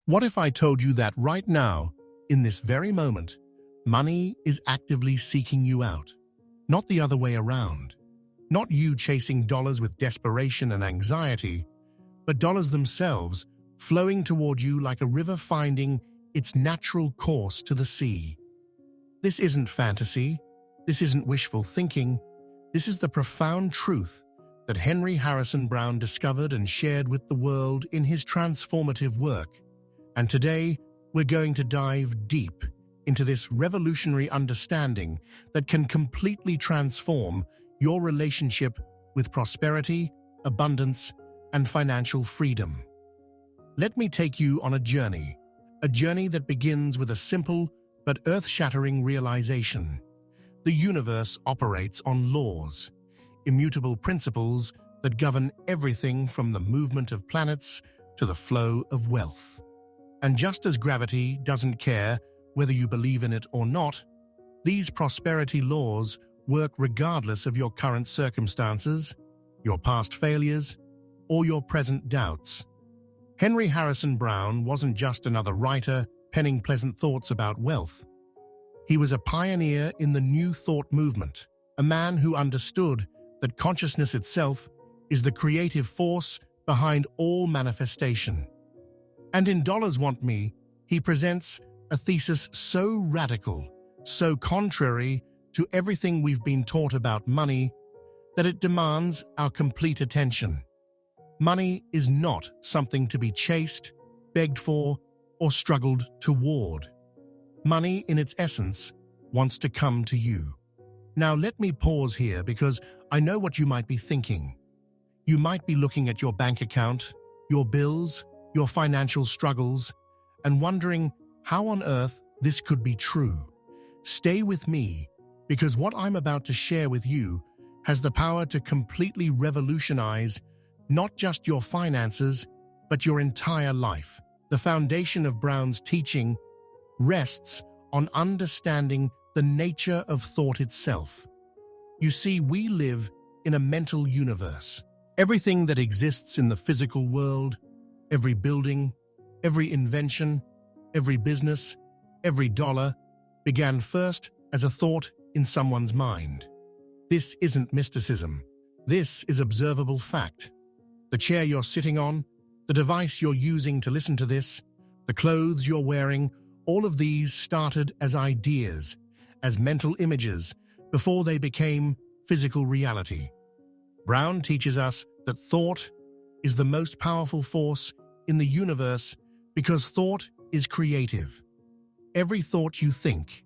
What if I told you that right now, in this very moment, money is actively seeking you out? Not the other way around. Not you chasing dollars with desperation and anxiety, but dollars themselves flowing toward you like a river finding its natural course to the sea. This isn't fantasy. This isn't wishful thinking. This is the profound truth that Henry Harrison Brown discovered and shared with the world in his transformative work. And today, we're going to dive deep into this revolutionary understanding that can completely transform your relationship with prosperity, abundance, and financial freedom. Let me take you on a journey that begins with a simple but earth-shattering realization. The universe operates on laws, immutable principles that govern everything from the movement of planets to the flow of wealth. And just as gravity doesn't care whether you believe in it or not, these prosperity laws work regardless of your current circumstances, your past failures, or your present doubts. Henry Harrison Brown wasn't just another writer penning pleasant thoughts about wealth. He was a pioneer in the New Thought movement, a man who understood that consciousness itself is the creative force behind all manifestation. And in Dollars Want Me, he presents a thesis so radical, so contrary to everything we've been taught about money, that it demands our complete attention. Money is not something to be chased, begged for, or struggled toward. Money, in its essence, wants to come to you. Now let me pause here because I know what you might be thinking. You might be looking at your bank account, your bills, your financial struggles, and wondering how on earth this could be true. Stay with me, because what I'm about to share with you has the power to completely revolutionize not just your finances, but your entire life. The foundation of Brown's teaching rests on understanding the nature of thought itself. You see, we live in a mental universe. Everything that exists in the physical world, every building, every invention, every business, every dollar, began first as a thought in someone's mind. This isn't mysticism. This is observable fact. The chair you're sitting on, the device you're using to listen to this, the clothes you're wearing, all of these started as ideas, as mental images, before they became physical reality. Brown teaches us that thought is the most powerful force in the universe because thought is creative. Every thought you think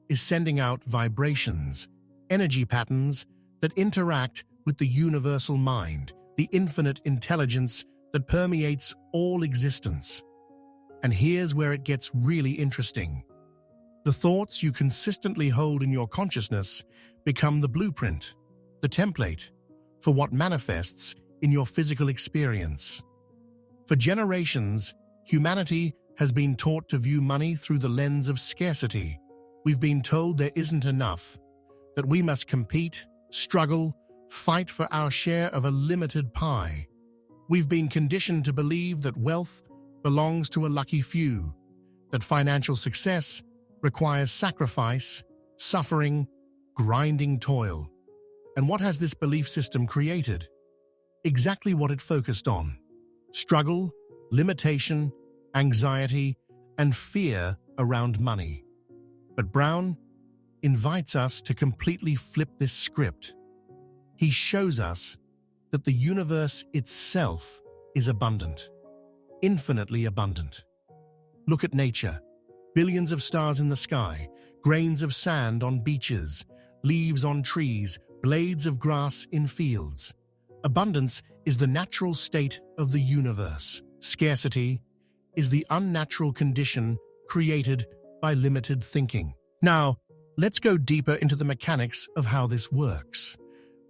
is sending out vibrations, energy patterns that interact with the universal mind, the infinite intelligence that permeates all existence. And here's where it gets really interesting. The thoughts you consistently hold in your consciousness become the blueprint, the template, for what manifests in your physical experience. For generations, humanity has been taught to view money through the lens of scarcity. We've been told there isn't enough, that we must compete, struggle, fight for our share of a limited pie. We've been conditioned to believe that wealth belongs to a lucky few, that financial success requires sacrifice, suffering, grinding toil. And what has this belief system created? Exactly what it focused on: struggle, limitation, anxiety, and fear around money. But Brown invites us to completely flip this script. He shows us that the universe itself is abundant, infinitely abundant. Look at nature. Billions of stars in the sky, grains of sand on beaches, leaves on trees, blades of grass in fields. Abundance is the natural state of the universe. Scarcity is the unnatural condition created by limited thinking. Now, let's go deeper into the mechanics of how this works.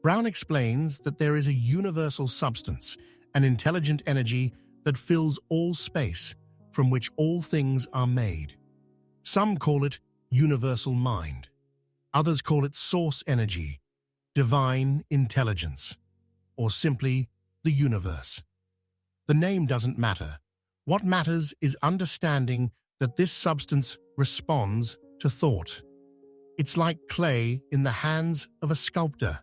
Brown explains that there is a universal substance, an intelligent energy that fills all space, from which all things are made. Some call it universal mind. Others call it source energy, divine intelligence, or simply the universe. The name doesn't matter. What matters is understanding that this substance responds to thought. It's like clay in the hands of a sculptor,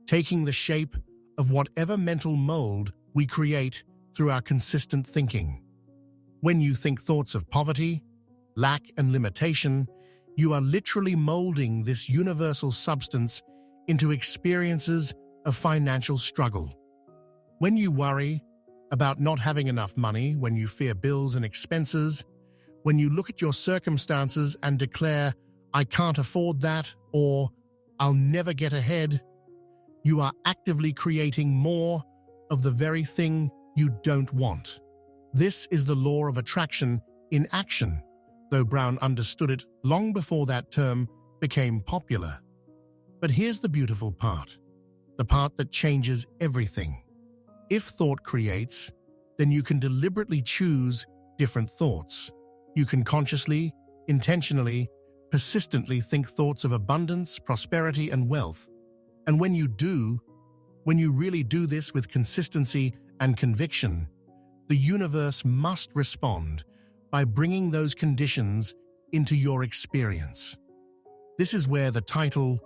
taking the shape of whatever mental mold we create through our consistent thinking. When you think thoughts of poverty, lack, and limitation, you are literally molding this universal substance into experiences of financial struggle. When you worry about not having enough money, when you fear bills and expenses, when you look at your circumstances and declare, "I can't afford that," or "I'll never get ahead," you are actively creating more of the very thing you don't want. This is the law of attraction in action, though Brown understood it long before that term became popular. But here's the beautiful part, the part that changes everything. If thought creates, then you can deliberately choose different thoughts. You can consciously, intentionally, persistently think thoughts of abundance, prosperity, and wealth. And when you really do this with consistency and conviction, the universe must respond by bringing those conditions into your experience. This is where the title,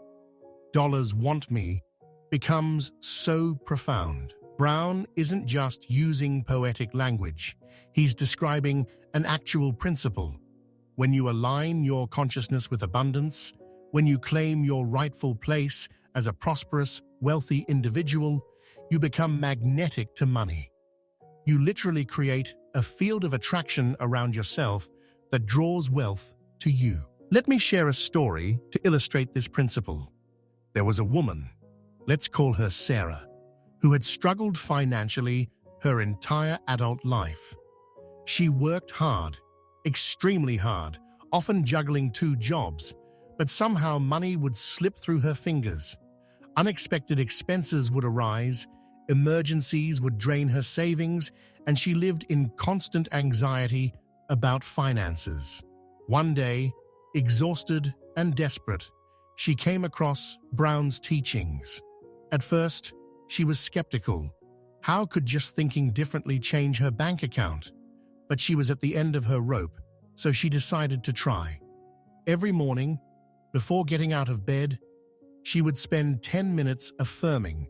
"Dollars Want Me," becomes so profound. Brown isn't just using poetic language. He's describing an actual principle. When you align your consciousness with abundance, when you claim your rightful place as a prosperous, wealthy individual, you become magnetic to money. You literally create a field of attraction around yourself that draws wealth to you. Let me share a story to illustrate this principle. There was a woman, let's call her Sarah, who had struggled financially her entire adult life. She worked hard, extremely hard, often juggling 2 jobs, but somehow money would slip through her fingers. Unexpected expenses would arise, emergencies would drain her savings, and she lived in constant anxiety about finances. One day, exhausted and desperate, she came across Brown's teachings. At first, she was skeptical. How could just thinking differently change her bank account? But she was at the end of her rope, so she decided to try. Every morning, before getting out of bed, she would spend 10 minutes affirming,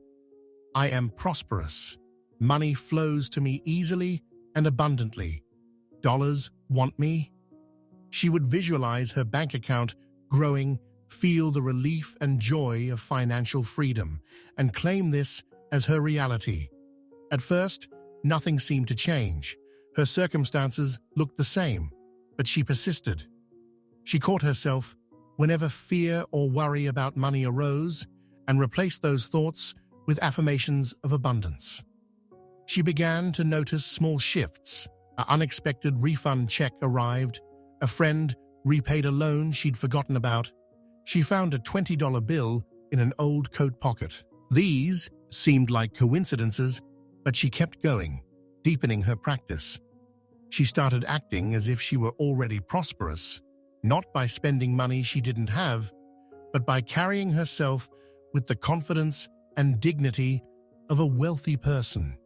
"I am prosperous. Money flows to me easily and abundantly. Dollars want me." She would visualize her bank account growing, feel the relief and joy of financial freedom, and claim this as her reality. At first, nothing seemed to change. Her circumstances looked the same, but she persisted. She caught herself whenever fear or worry about money arose and replaced those thoughts with affirmations of abundance. She began to notice small shifts. An unexpected refund check arrived. A friend repaid a loan she'd forgotten about. She found a $20 bill in an old coat pocket. These seemed like coincidences, but she kept going, deepening her practice. She started acting as if she were already prosperous, not by spending money she didn't have, but by carrying herself with the confidence and dignity of a wealthy person.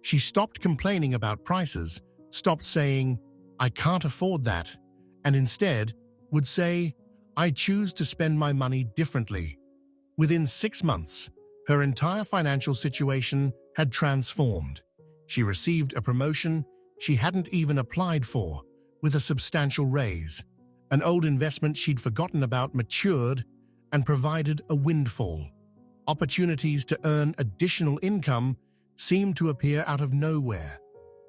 She stopped complaining about prices, stopped saying, "I can't afford that," and instead would say, "I choose to spend my money differently." Within 6 months, her entire financial situation had transformed. She received a promotion she hadn't even applied for, with a substantial raise. An old investment she'd forgotten about matured and provided a windfall. Opportunities to earn additional income seemed to appear out of nowhere.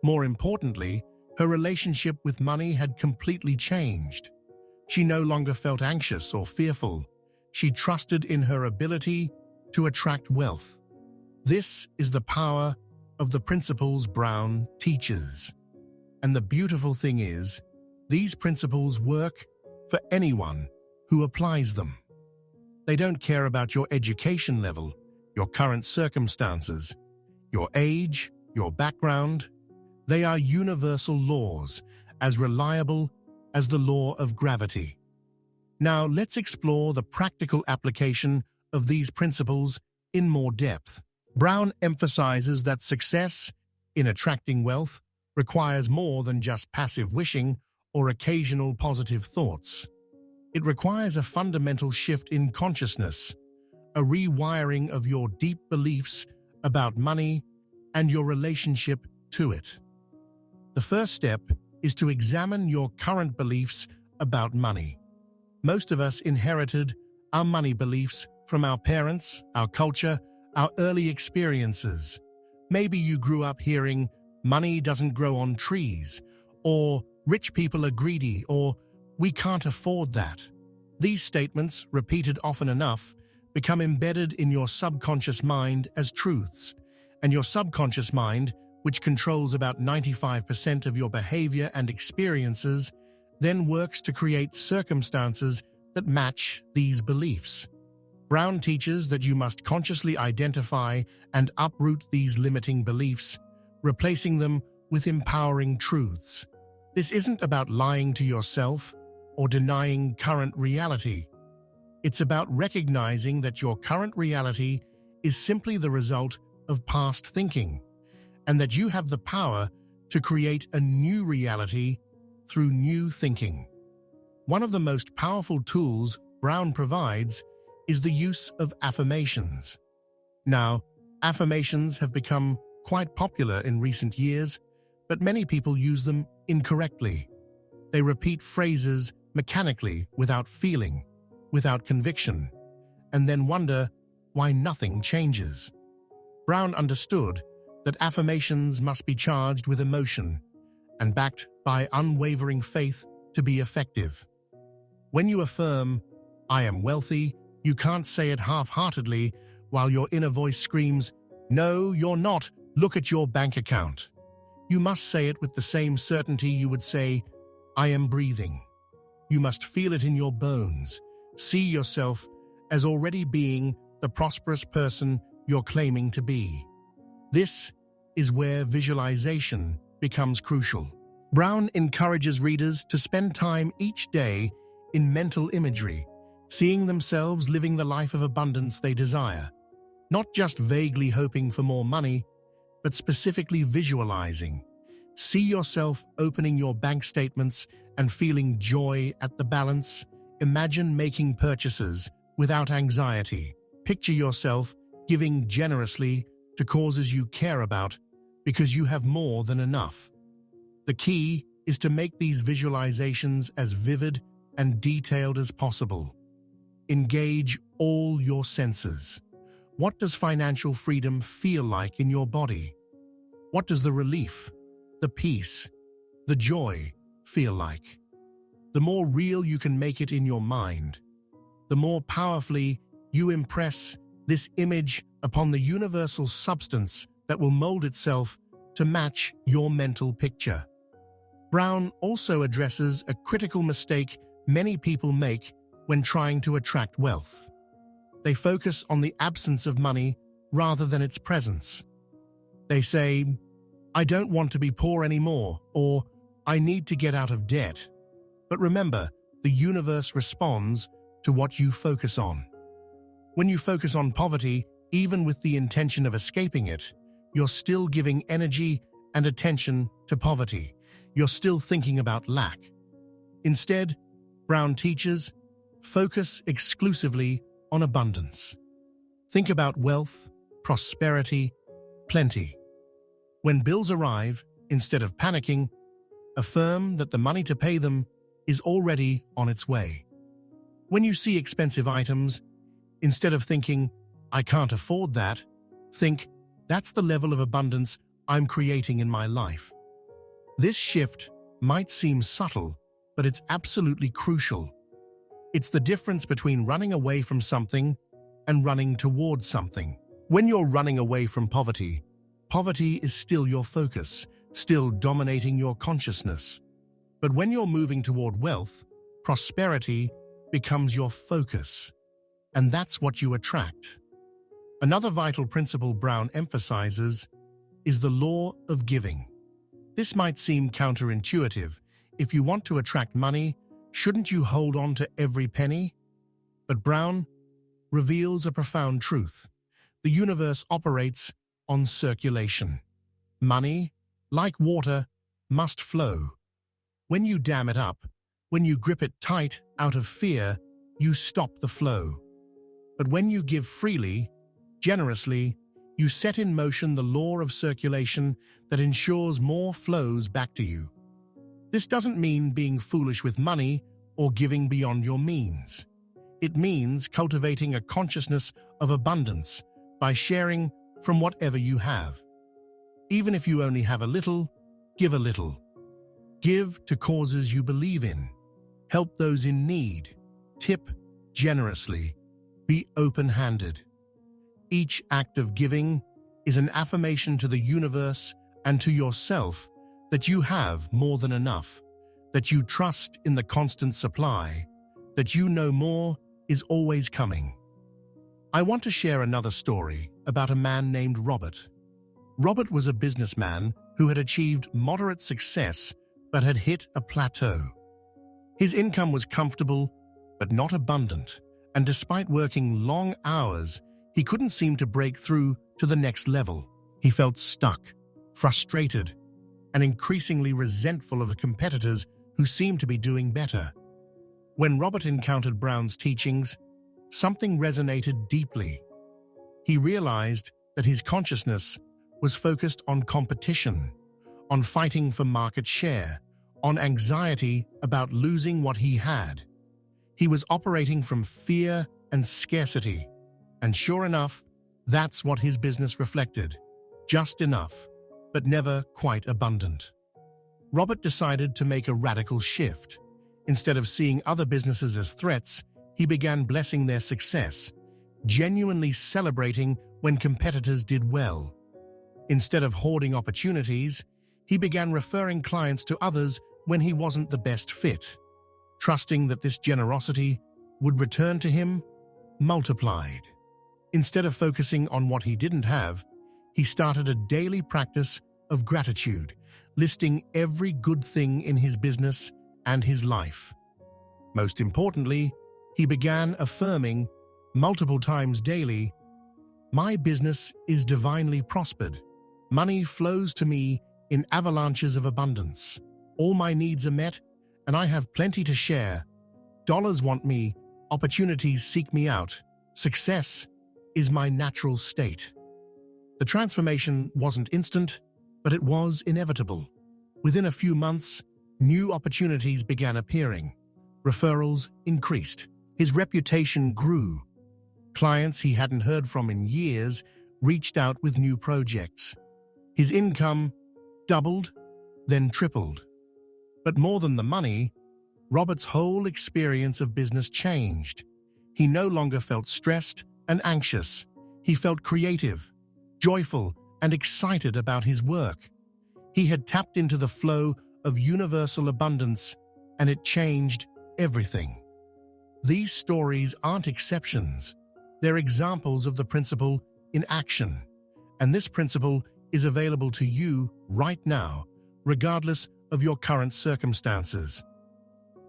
More importantly, her relationship with money had completely changed. She no longer felt anxious or fearful. She trusted in her ability to attract wealth. This is the power of the principles Brown teaches. And the beautiful thing is, these principles work for anyone who applies them. They don't care about your education level, your current circumstances, your age, your background. They are universal laws, as reliable as the law of gravity. Now let's explore the practical application of these principles in more depth. Brown emphasizes that success in attracting wealth requires more than just passive wishing or occasional positive thoughts. It requires a fundamental shift in consciousness, a rewiring of your deep beliefs about money and your relationship to it. The first step is to examine your current beliefs about money. Most of us inherited our money beliefs from our parents, our culture, our early experiences. Maybe you grew up hearing, "Money doesn't grow on trees," or "Rich people are greedy," or "We can't afford that." These statements, repeated often enough, become embedded in your subconscious mind as truths, and your subconscious mind, which controls about 95% of your behavior and experiences, then works to create circumstances that match these beliefs. Brown teaches that you must consciously identify and uproot these limiting beliefs, replacing them with empowering truths. This isn't about lying to yourself or denying current reality. It's about recognizing that your current reality is simply the result of past thinking, and that you have the power to create a new reality through new thinking. One of the most powerful tools Brown provides is the use of affirmations. Now, affirmations have become quite popular in recent years, but many people use them incorrectly. They repeat phrases mechanically, without feeling, without conviction, and then wonder why nothing changes. Brown understood that affirmations must be charged with emotion and backed by unwavering faith to be effective. When you affirm, "I am wealthy," you can't say it half-heartedly while your inner voice screams, "No, you're not, look at your bank account." You must say it with the same certainty you would say, "I am breathing." You must feel it in your bones. See yourself as already being the prosperous person you're claiming to be. This is where visualization becomes crucial. Brown encourages readers to spend time each day in mental imagery, seeing themselves living the life of abundance they desire, not just vaguely hoping for more money, but specifically visualizing. See yourself opening your bank statements and feeling joy at the balance. Imagine making purchases without anxiety. Picture yourself giving generously to causes you care about because you have more than enough. The key is to make these visualizations as vivid and detailed as possible. Engage all your senses. What does financial freedom feel like in your body? What does the relief, the peace, the joy feel like? The more real you can make it in your mind, the more powerfully you impress this image upon the universal substance that will mold itself to match your mental picture. Brown also addresses a critical mistake many people make when trying to attract wealth. They focus on the absence of money rather than its presence. They say, "I don't want to be poor anymore," or "I need to get out of debt." But remember, the universe responds to what you focus on. When you focus on poverty, even with the intention of escaping it, you're still giving energy and attention to poverty. You're still thinking about lack. Instead, Brown teaches, focus exclusively on abundance. Think about wealth, prosperity, plenty. When bills arrive, instead of panicking, affirm that the money to pay them is already on its way. When you see expensive items, instead of thinking, "I can't afford that," think, "That's the level of abundance I'm creating in my life." This shift might seem subtle, but it's absolutely crucial. It's the difference between running away from something and running towards something. When you're running away from poverty, poverty is still your focus, still dominating your consciousness. But when you're moving toward wealth, prosperity becomes your focus, and that's what you attract. Another vital principle Brown emphasizes is the law of giving. This might seem counterintuitive. If you want to attract money, shouldn't you hold on to every penny? But Brown reveals a profound truth. The universe operates on circulation. Money, like water, must flow. When you dam it up, when you grip it tight out of fear, you stop the flow. But when you give freely, generously, you set in motion the law of circulation that ensures more flows back to you. This doesn't mean being foolish with money or giving beyond your means. It means cultivating a consciousness of abundance by sharing from whatever you have. Even if you only have a little, give a little. Give to causes you believe in. Help those in need. Tip generously. Be open-handed. Each act of giving is an affirmation to the universe and to yourself that you have more than enough, that you trust in the constant supply, that you know more is always coming. I want to share another story about a man named Robert. Robert was a businessman who had achieved moderate success but had hit a plateau. His income was comfortable but not abundant, and despite working long hours, he couldn't seem to break through to the next level. He felt stuck, frustrated, and increasingly resentful of the competitors who seemed to be doing better. When Robert encountered Brown's teachings, something resonated deeply. He realized that his consciousness was focused on competition, on fighting for market share, on anxiety about losing what he had. He was operating from fear and scarcity, and sure enough, that's what his business reflected. Just enough, but never quite abundant. Robert decided to make a radical shift. Instead of seeing other businesses as threats, he began blessing their success, genuinely celebrating when competitors did well. Instead of hoarding opportunities, he began referring clients to others when he wasn't the best fit, trusting that this generosity would return to him multiplied. Instead of focusing on what he didn't have, he started a daily practice of gratitude, listing every good thing in his business and his life. Most importantly, he began affirming multiple times daily, "My business is divinely prospered. Money flows to me in avalanches of abundance. All my needs are met, and I have plenty to share. Dollars want me, opportunities seek me out. Success is my natural state." The transformation wasn't instant, but it was inevitable. Within a few months, new opportunities began appearing. Referrals increased. His reputation grew. Clients he hadn't heard from in years reached out with new projects. His income doubled, then tripled. But more than the money, Robert's whole experience of business changed. He no longer felt stressed and anxious. He felt creative, joyful, and excited about his work. He had tapped into the flow of universal abundance, and it changed everything. These stories aren't exceptions. They're examples of the principle in action. And this principle is available to you right now, regardless of your current circumstances.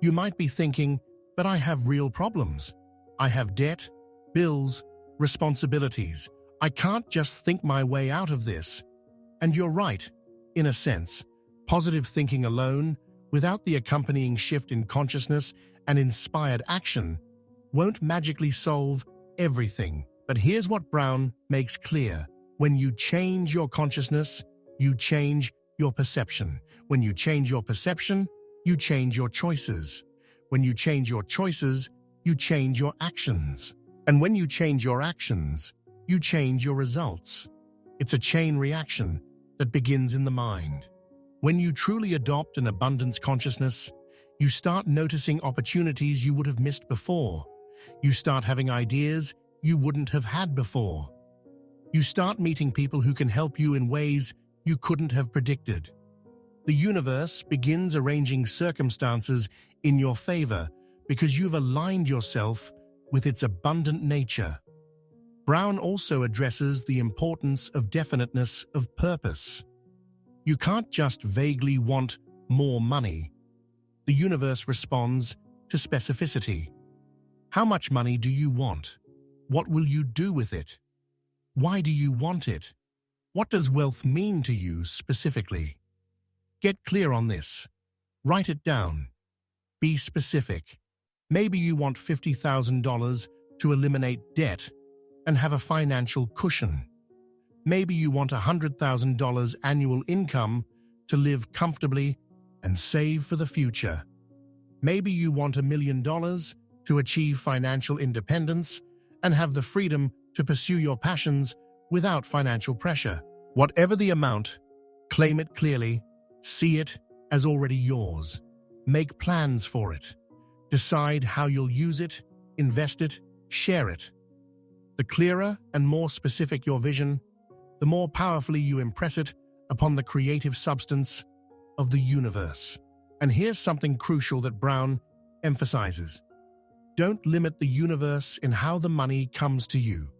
You might be thinking, "But I have real problems. I have debt, bills, responsibilities. I can't just think my way out of this." And you're right, in a sense. Positive thinking alone, without the accompanying shift in consciousness and inspired action, won't magically solve everything. But here's what Brown makes clear. When you change your consciousness, you change your perception. When you change your perception, you change your choices. When you change your choices, you change your actions. And when you change your actions, you change your results. It's a chain reaction that begins in the mind. When you truly adopt an abundance consciousness, you start noticing opportunities you would have missed before. You start having ideas you wouldn't have had before. You start meeting people who can help you in ways you couldn't have predicted. The universe begins arranging circumstances in your favor because you've aligned yourself with its abundant nature. Brown also addresses the importance of definiteness of purpose. You can't just vaguely want more money. The universe responds to specificity. How much money do you want? What will you do with it? Why do you want it? What does wealth mean to you specifically? Get clear on this. Write it down. Be specific. Maybe you want $50,000 to eliminate debt and have a financial cushion. Maybe you want $100,000 annual income to live comfortably and save for the future. Maybe you want $1 million to achieve financial independence and have the freedom to pursue your passions without financial pressure. Whatever the amount, claim it clearly, see it as already yours. Make plans for it. Decide how you'll use it, invest it, share it. The clearer and more specific your vision, the more powerfully you impress it upon the creative substance of the universe. And here's something crucial that Brown emphasizes. Don't limit the universe in how the money comes to you.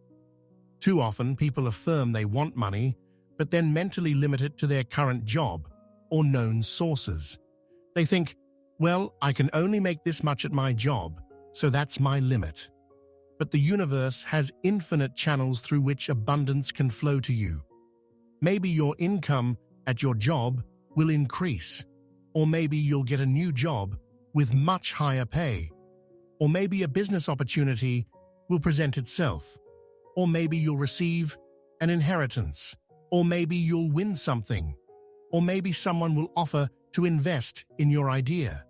Too often, people affirm they want money, but then mentally limit it to their current job or known sources. They think, well, I can only make this much at my job, so that's my limit. But the universe has infinite channels through which abundance can flow to you. Maybe your income at your job will increase, or maybe you'll get a new job with much higher pay, or maybe a business opportunity will present itself, or maybe you'll receive an inheritance, or maybe you'll win something, or maybe someone will offer to invest in your idea.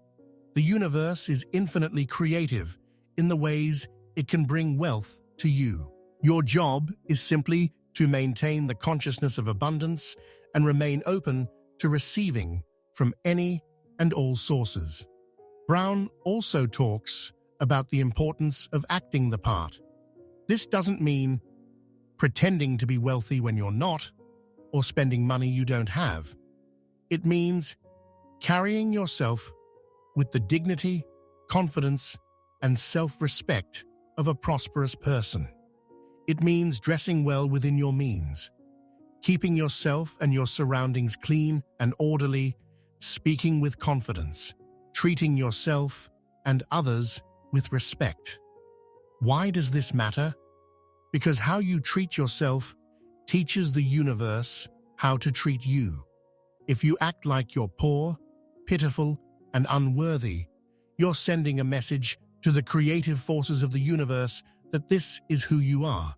The universe is infinitely creative in the ways it can bring wealth to you. Your job is simply to maintain the consciousness of abundance and remain open to receiving from any and all sources. Brown also talks about the importance of acting the part. This doesn't mean pretending to be wealthy when you're not, or spending money you don't have. It means carrying yourself with the dignity, confidence, and self-respect of a prosperous person. It means dressing well within your means, keeping yourself and your surroundings clean and orderly, speaking with confidence, treating yourself and others with respect. Why does this matter? Because how you treat yourself teaches the universe how to treat you. If you act like you're poor, pitiful, and unworthy, you're sending a message to the creative forces of the universe that this is who you are,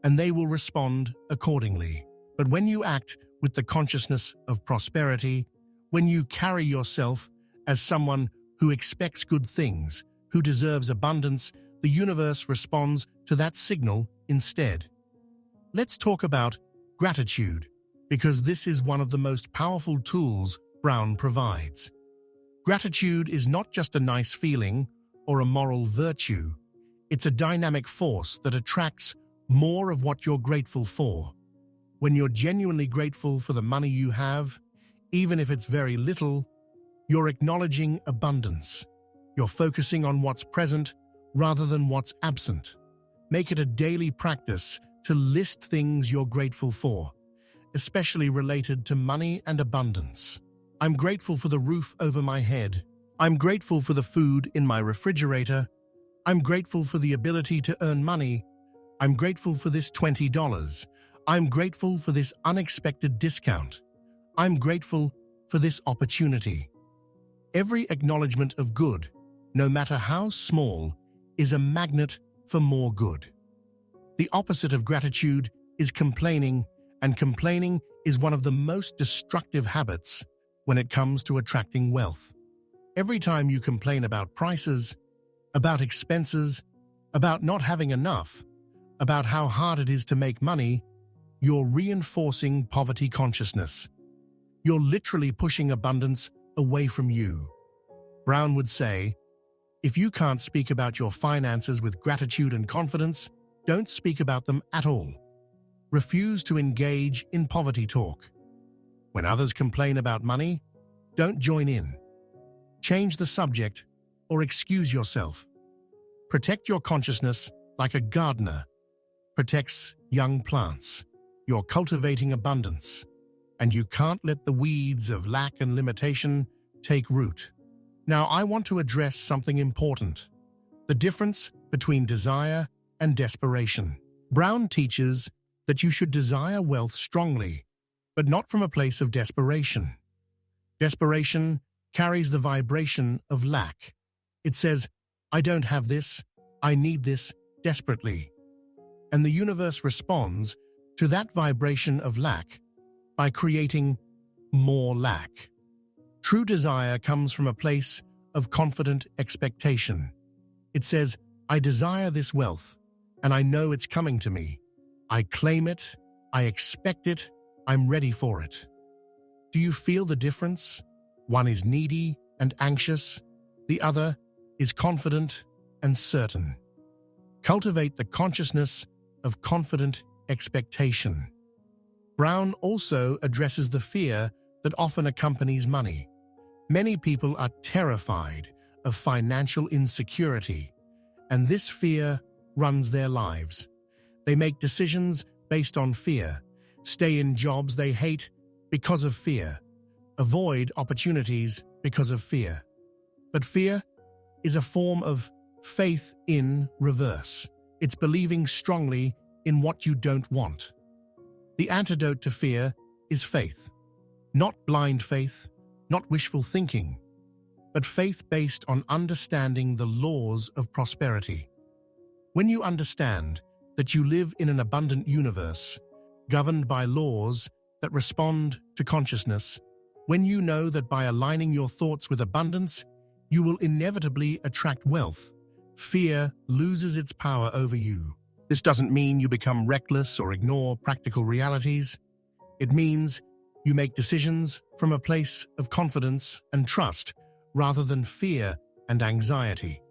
and they will respond accordingly. But when you act with the consciousness of prosperity, when you carry yourself as someone who expects good things, who deserves abundance, the universe responds to that signal instead. Let's talk about gratitude, because this is one of the most powerful tools Brown provides. Gratitude is not just a nice feeling or a moral virtue. It's a dynamic force that attracts more of what you're grateful for. When you're genuinely grateful for the money you have, even if it's very little, you're acknowledging abundance. You're focusing on what's present rather than what's absent. Make it a daily practice to list things you're grateful for, especially related to money and abundance. I'm grateful for the roof over my head. I'm grateful for the food in my refrigerator. I'm grateful for the ability to earn money. I'm grateful for this $20. I'm grateful for this unexpected discount. I'm grateful for this opportunity. Every acknowledgement of good, no matter how small, is a magnet for more good. The opposite of gratitude is complaining, and complaining is one of the most destructive habits when it comes to attracting wealth. Every time you complain about prices, about expenses, about not having enough, about how hard it is to make money, you're reinforcing poverty consciousness. You're literally pushing abundance away from you. Brown would say, if you can't speak about your finances with gratitude and confidence, don't speak about them at all. Refuse to engage in poverty talk. When others complain about money, don't join in. Change the subject or excuse yourself. Protect your consciousness like a gardener protects young plants. You're cultivating abundance, and you can't let the weeds of lack and limitation take root. Now, I want to address something important: the difference between desire and desperation. Brown teaches that you should desire wealth strongly, but not from a place of desperation. Desperation carries the vibration of lack. It says, I don't have this, I need this desperately. And the universe responds to that vibration of lack by creating more lack. True desire comes from a place of confident expectation. It says, I desire this wealth, and I know it's coming to me. I claim it, I expect it, I'm ready for it. Do you feel the difference? One is needy and anxious, the other is confident and certain. Cultivate the consciousness of confident expectation. Brown also addresses the fear that often accompanies money. Many people are terrified of financial insecurity, and this fear runs their lives. They make decisions based on fear, stay in jobs they hate because of fear, avoid opportunities because of fear. But fear is a form of faith in reverse. It's believing strongly in what you don't want. The antidote to fear is faith. Not blind faith, not wishful thinking, but faith based on understanding the laws of prosperity. When you understand that you live in an abundant universe, governed by laws that respond to consciousness, when you know that by aligning your thoughts with abundance, you will inevitably attract wealth, fear loses its power over you. This doesn't mean you become reckless or ignore practical realities. It means you make decisions from a place of confidence and trust rather than fear and anxiety.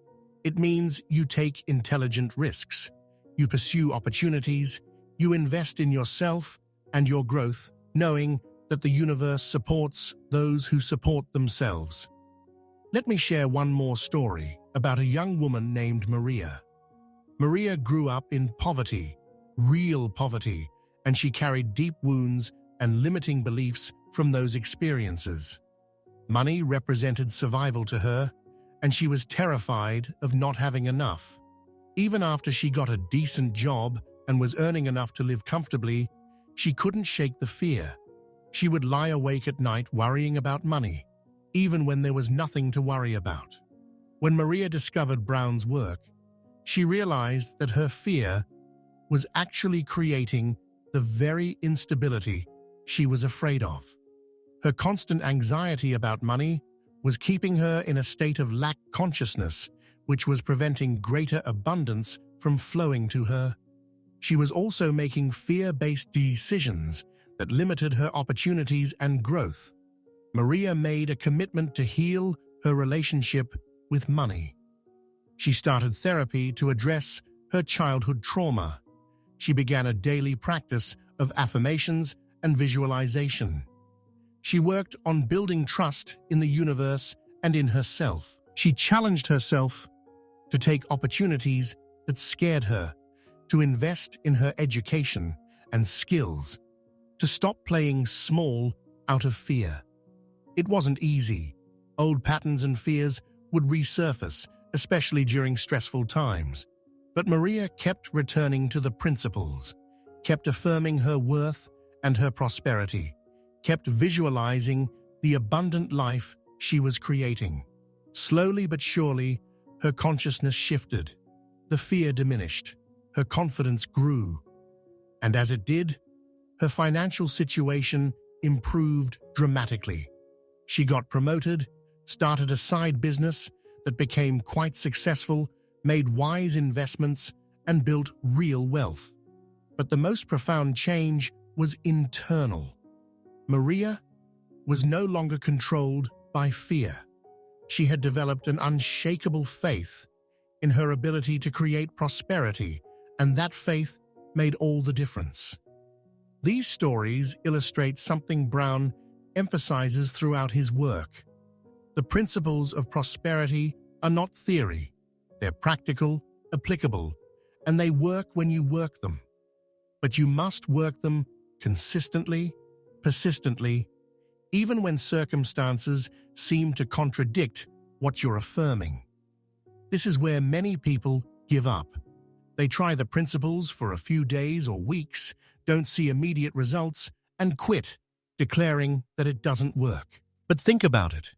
It means you take intelligent risks. You pursue opportunities. You invest in yourself and your growth, knowing that the universe supports those who support themselves. Let me share one more story about a young woman named Maria. Maria grew up in poverty, real poverty, and she carried deep wounds and limiting beliefs from those experiences. Money represented survival to her, and she was terrified of not having enough. Even after she got a decent job and was earning enough to live comfortably, she couldn't shake the fear. She would lie awake at night worrying about money, even when there was nothing to worry about. When Maria discovered Brown's work, she realized that her fear was actually creating the very instability she was afraid of. Her constant anxiety about money was keeping her in a state of lack consciousness, which was preventing greater abundance from flowing to her. She was also making fear-based decisions that limited her opportunities and growth. Maria made a commitment to heal her relationship with money. She started therapy to address her childhood trauma. She began a daily practice of affirmations and visualization. She worked on building trust in the universe and in herself. She challenged herself to take opportunities that scared her, to invest in her education and skills, to stop playing small out of fear. It wasn't easy. Old patterns and fears would resurface, especially during stressful times. But Maria kept returning to the principles, kept affirming her worth and her prosperity, kept visualizing the abundant life she was creating. Slowly but surely, her consciousness shifted. The fear diminished. Her confidence grew. And as it did, her financial situation improved dramatically. She got promoted, started a side business that became quite successful, made wise investments, and built real wealth. But the most profound change was internal. Maria was no longer controlled by fear. She had developed an unshakable faith in her ability to create prosperity, and that faith made all the difference. These stories illustrate something Brown emphasizes throughout his work. The principles of prosperity are not theory. They're practical, applicable, and they work when you work them. But you must work them consistently, persistently, even when circumstances seem to contradict what you're affirming. This is where many people give up. They try the principles for a few days or weeks, don't see immediate results, and quit, declaring that it doesn't work. But think about it.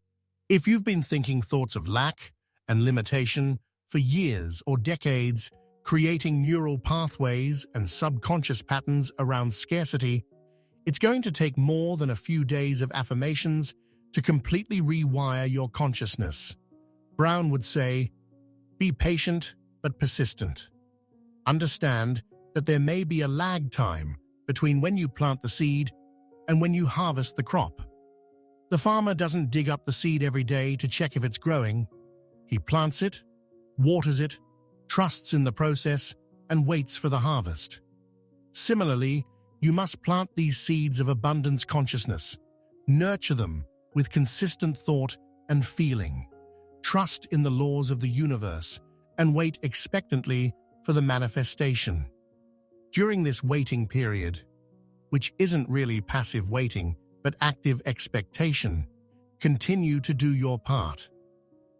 If you've been thinking thoughts of lack and limitation for years or decades, creating neural pathways and subconscious patterns around scarcity, it's going to take more than a few days of affirmations to completely rewire your consciousness. Brown would say, be patient but persistent. Understand that there may be a lag time between when you plant the seed and when you harvest the crop. The farmer doesn't dig up the seed every day to check if it's growing. He plants it, waters it, trusts in the process, and waits for the harvest. Similarly, you must plant these seeds of abundance consciousness, nurture them with consistent thought and feeling, trust in the laws of the universe, and wait expectantly for the manifestation. During this waiting period, which isn't really passive waiting, but active expectation, continue to do your part.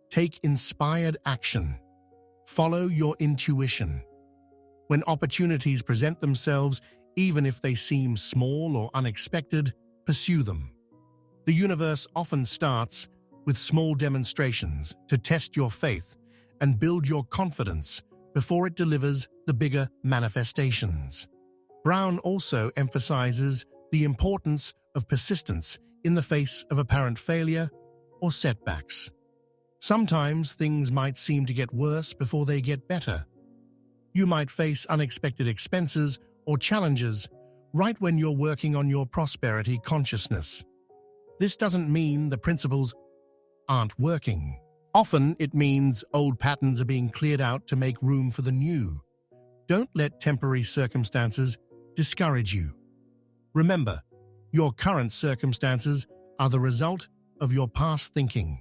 Take inspired action. Follow your intuition. When opportunities present themselves, even if they seem small or unexpected, pursue them. The universe often starts with small demonstrations to test your faith and build your confidence before it delivers the bigger manifestations. Brown also emphasizes the importance of persistence in the face of apparent failure or setbacks. Sometimes things might seem to get worse before they get better. You might face unexpected expenses or challenges right when you're working on your prosperity consciousness. This doesn't mean the principles aren't working. Often it means old patterns are being cleared out to make room for the new. Don't let temporary circumstances discourage you. Remember, your current circumstances are the result of your past thinking.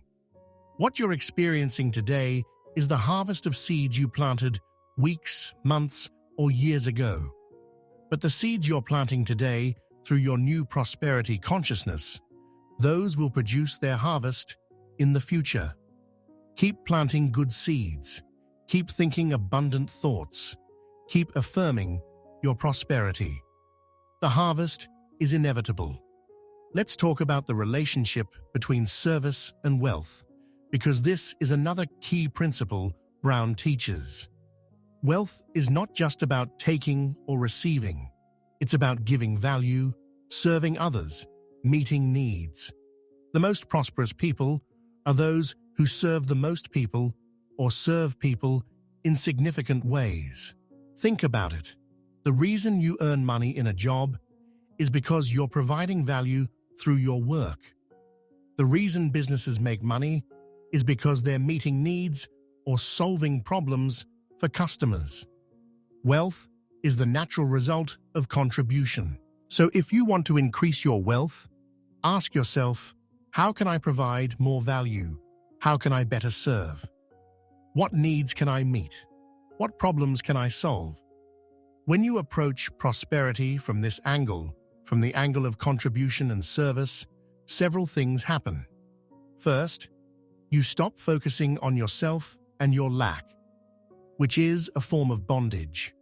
What you're experiencing today is the harvest of seeds you planted weeks, months, or years ago. But the seeds you're planting today through your new prosperity consciousness, those will produce their harvest in the future. Keep planting good seeds. Keep thinking abundant thoughts. Keep affirming your prosperity. The harvest is inevitable. Let's talk about the relationship between service and wealth, because this is another key principle Brown teaches. Wealth is not just about taking or receiving. It's about giving value, serving others, meeting needs. The most prosperous people are those who serve the most people or serve people in significant ways. Think about it. The reason you earn money in a job is because you're providing value through your work. The reason businesses make money is because they're meeting needs or solving problems for customers. Wealth is the natural result of contribution. So if you want to increase your wealth, ask yourself, how can I provide more value? How can I better serve? What needs can I meet? What problems can I solve? When you approach prosperity from this angle, from the angle of contribution and service, several things happen. First, you stop focusing on yourself and your lack, which is a form of bondage.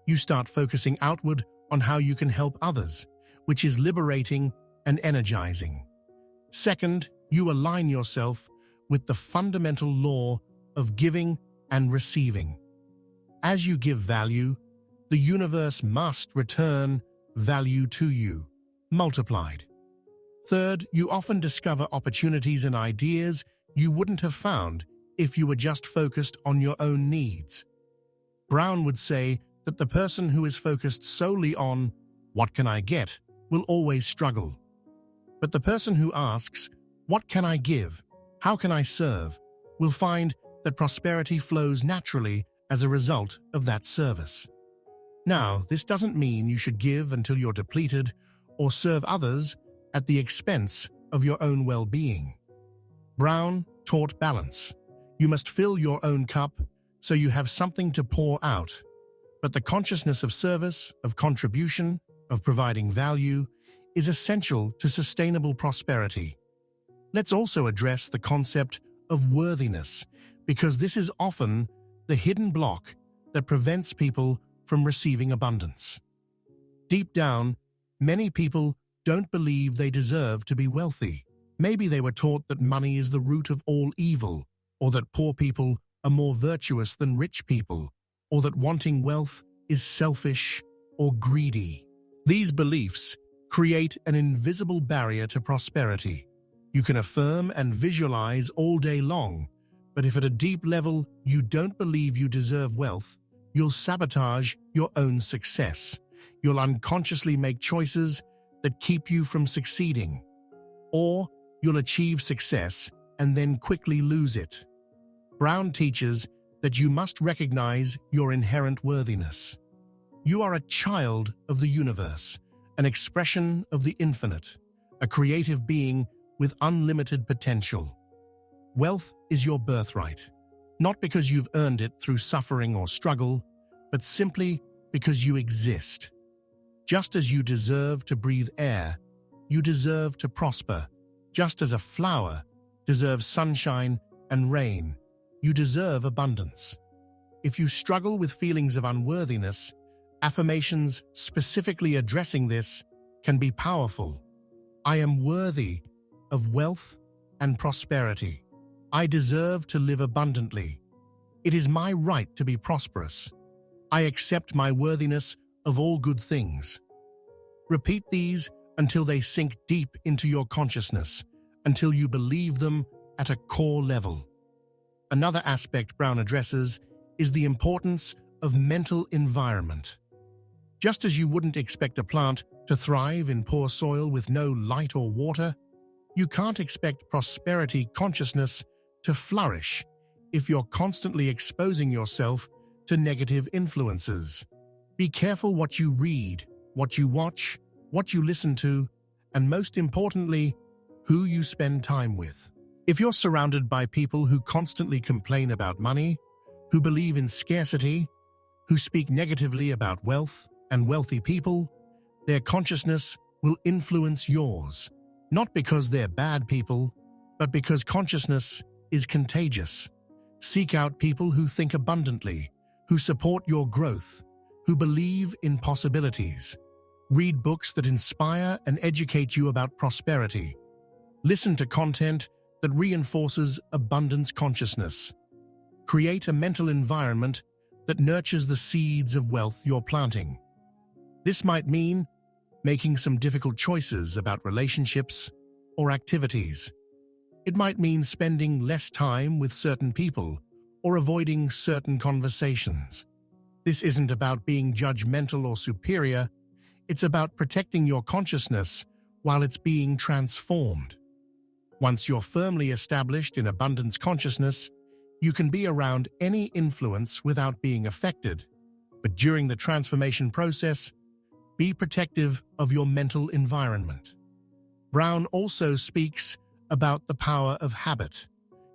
You start focusing outward on how you can help others, which is liberating and energizing. Second, you align yourself with the fundamental law of giving and receiving. As you give value, the universe must return value to you, multiplied. Third, you often discover opportunities and ideas you wouldn't have found if you were just focused on your own needs. Brown would say that the person who is focused solely on "what can I get?" will always struggle. But the person who asks, "what can I give? How can I serve?" will find that prosperity flows naturally as a result of that service. Now, this doesn't mean you should give until you're depleted or serve others at the expense of your own well-being. Brown taught balance. You must fill your own cup so you have something to pour out. But the consciousness of service, of contribution, of providing value is essential to sustainable prosperity. Let's also address the concept of worthiness, because this is often the hidden block that prevents people from receiving abundance. Deep down, many people don't believe they deserve to be wealthy. Maybe they were taught that money is the root of all evil, or that poor people are more virtuous than rich people, or that wanting wealth is selfish or greedy. These beliefs create an invisible barrier to prosperity. You can affirm and visualize all day long, but if at a deep level you don't believe you deserve wealth, you'll sabotage your own success. You'll unconsciously make choices that keep you from succeeding. Or you'll achieve success and then quickly lose it. Brown teaches that you must recognize your inherent worthiness. You are a child of the universe, an expression of the infinite, a creative being with unlimited potential. Wealth is your birthright, not because you've earned it through suffering or struggle, but simply because you exist. Just as you deserve to breathe air, you deserve to prosper. Just as a flower deserves sunshine and rain, you deserve abundance. If you struggle with feelings of unworthiness, affirmations specifically addressing this can be powerful. I am worthy of wealth and prosperity. I deserve to live abundantly. It is my right to be prosperous. I accept my worthiness of all good things. Repeat these until they sink deep into your consciousness, until you believe them at a core level. Another aspect Brown addresses is the importance of mental environment. Just as you wouldn't expect a plant to thrive in poor soil with no light or water, you can't expect prosperity consciousness to flourish if you're constantly exposing yourself to negative influences. Be careful what you read, what you watch, what you listen to, and most importantly, who you spend time with. If you're surrounded by people who constantly complain about money, who believe in scarcity, who speak negatively about wealth and wealthy people, their consciousness will influence yours, not because they're bad people, but because consciousness is contagious. Seek out people who think abundantly, who support your growth, who believe in possibilities. Read books that inspire and educate you about prosperity. Listen to content that reinforces abundance consciousness. Create a mental environment that nurtures the seeds of wealth you're planting. This might mean making some difficult choices about relationships or activities. It might mean spending less time with certain people or avoiding certain conversations. This isn't about being judgmental or superior. It's about protecting your consciousness while it's being transformed. Once you're firmly established in abundance consciousness, you can be around any influence without being affected. But during the transformation process, be protective of your mental environment. Brown also speaks about the power of habit.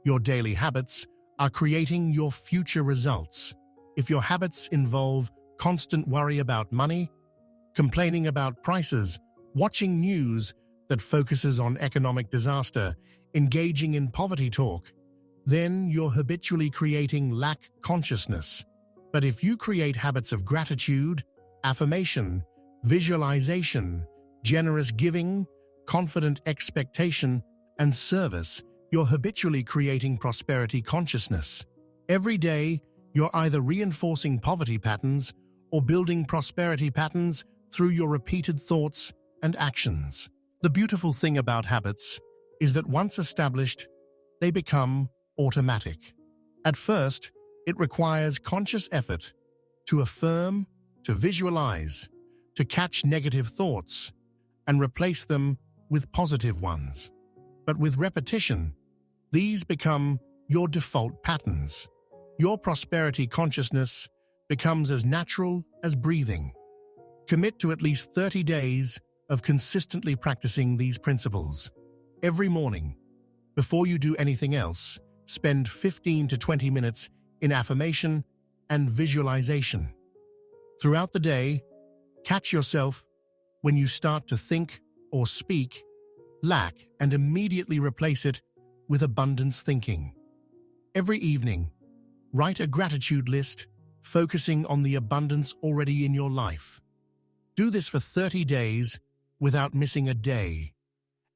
Your daily habits are creating your future results. If your habits involve constant worry about money, complaining about prices, watching news that focuses on economic disaster, engaging in poverty talk, then you're habitually creating lack consciousness. But if you create habits of gratitude, affirmation, visualization, generous giving, confident expectation, and service, you're habitually creating prosperity consciousness. Every day, you're either reinforcing poverty patterns or building prosperity patterns through your repeated thoughts and actions. The beautiful thing about habits is that once established, they become automatic. At first, it requires conscious effort to affirm, to visualize, to catch negative thoughts, and replace them with positive ones. But with repetition, these become your default patterns. Your prosperity consciousness becomes as natural as breathing. Commit to at least 30 days of consistently practicing these principles. Every morning, before you do anything else, spend 15 to 20 minutes in affirmation and visualization. Throughout the day, catch yourself when you start to think or speak lack and immediately replace it with abundance thinking. Every evening, write a gratitude list focusing on the abundance already in your life. Do this for 30 days without missing a day,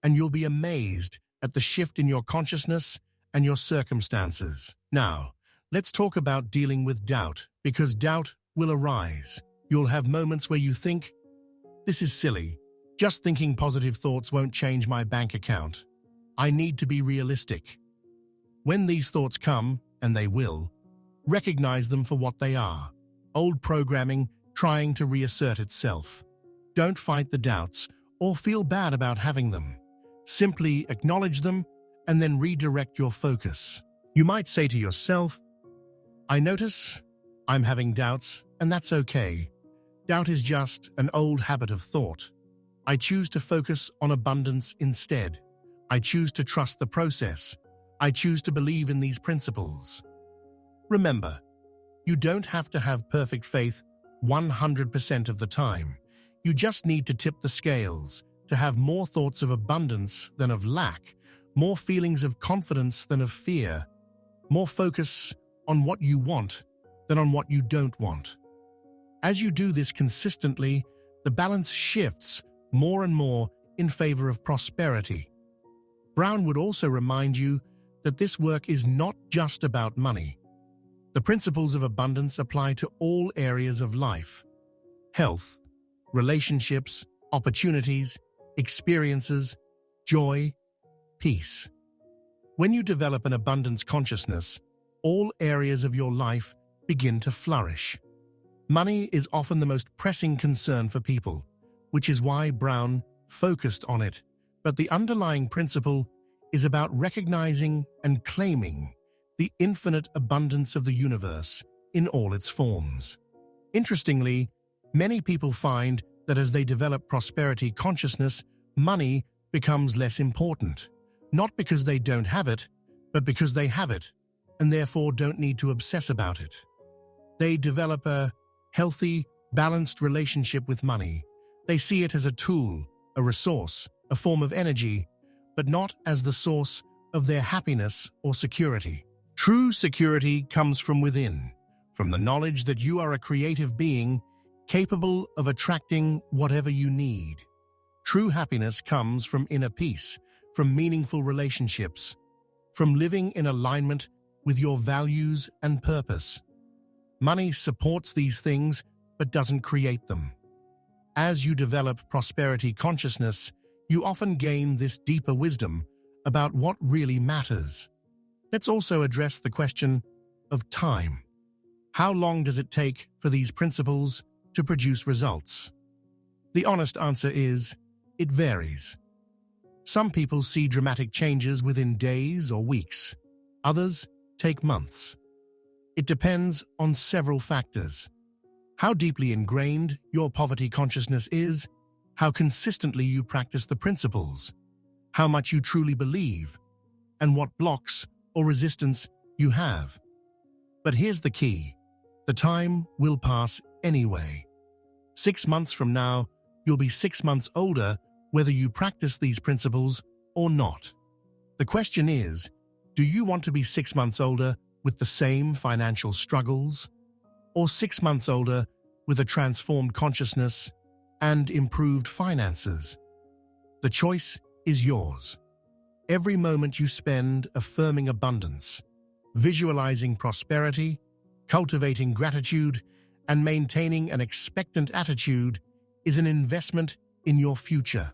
and you'll be amazed at the shift in your consciousness and your circumstances. Now, let's talk about dealing with doubt, because doubt will arise. You'll have moments where you think, "This is silly. Just thinking positive thoughts won't change my bank account. I need to be realistic." When these thoughts come, and they will, recognize them for what they are: old programming trying to reassert itself. Don't fight the doubts or feel bad about having them. Simply acknowledge them and then redirect your focus. You might say to yourself, "I notice I'm having doubts, and that's okay. Doubt is just an old habit of thought. I choose to focus on abundance instead. I choose to trust the process. I choose to believe in these principles." Remember, you don't have to have perfect faith 100% of the time. You just need to tip the scales, to have more thoughts of abundance than of lack, more feelings of confidence than of fear, more focus on what you want than on what you don't want. As you do this consistently, the balance shifts more and more in favor of prosperity. Brown would also remind you that this work is not just about money. The principles of abundance apply to all areas of life: health, relationships, opportunities, experiences, joy, peace. When you develop an abundance consciousness, all areas of your life begin to flourish. Money is often the most pressing concern for people, which is why Brown focused on it. But the underlying principle is about recognizing and claiming the infinite abundance of the universe in all its forms. Interestingly, many people find that as they develop prosperity consciousness, money becomes less important, not because they don't have it, but because they have it, and therefore don't need to obsess about it. They develop a healthy, balanced relationship with money. They see it as a tool, a resource, a form of energy, but not as the source of their happiness or security. True security comes from within, from the knowledge that you are a creative being capable of attracting whatever you need. True happiness comes from inner peace, from meaningful relationships, from living in alignment with your values and purpose. Money supports these things, but doesn't create them. As you develop prosperity consciousness, you often gain this deeper wisdom about what really matters. Let's also address the question of time. How long does it take for these principles to produce results? The honest answer is, it varies. Some people see dramatic changes within days or weeks. Others take months. It depends on several factors: how deeply ingrained your poverty consciousness is, how consistently you practice the principles, how much you truly believe, and what blocks or resistance you have. But here's the key: the time will pass anyway. 6 months from now, you'll be 6 months older whether you practice these principles or not. The question is, do you want to be 6 months older with the same financial struggles, or 6 months older with a transformed consciousness and improved finances? The choice is yours. Every moment you spend affirming abundance, visualizing prosperity, cultivating gratitude, and maintaining an expectant attitude is an investment in your future.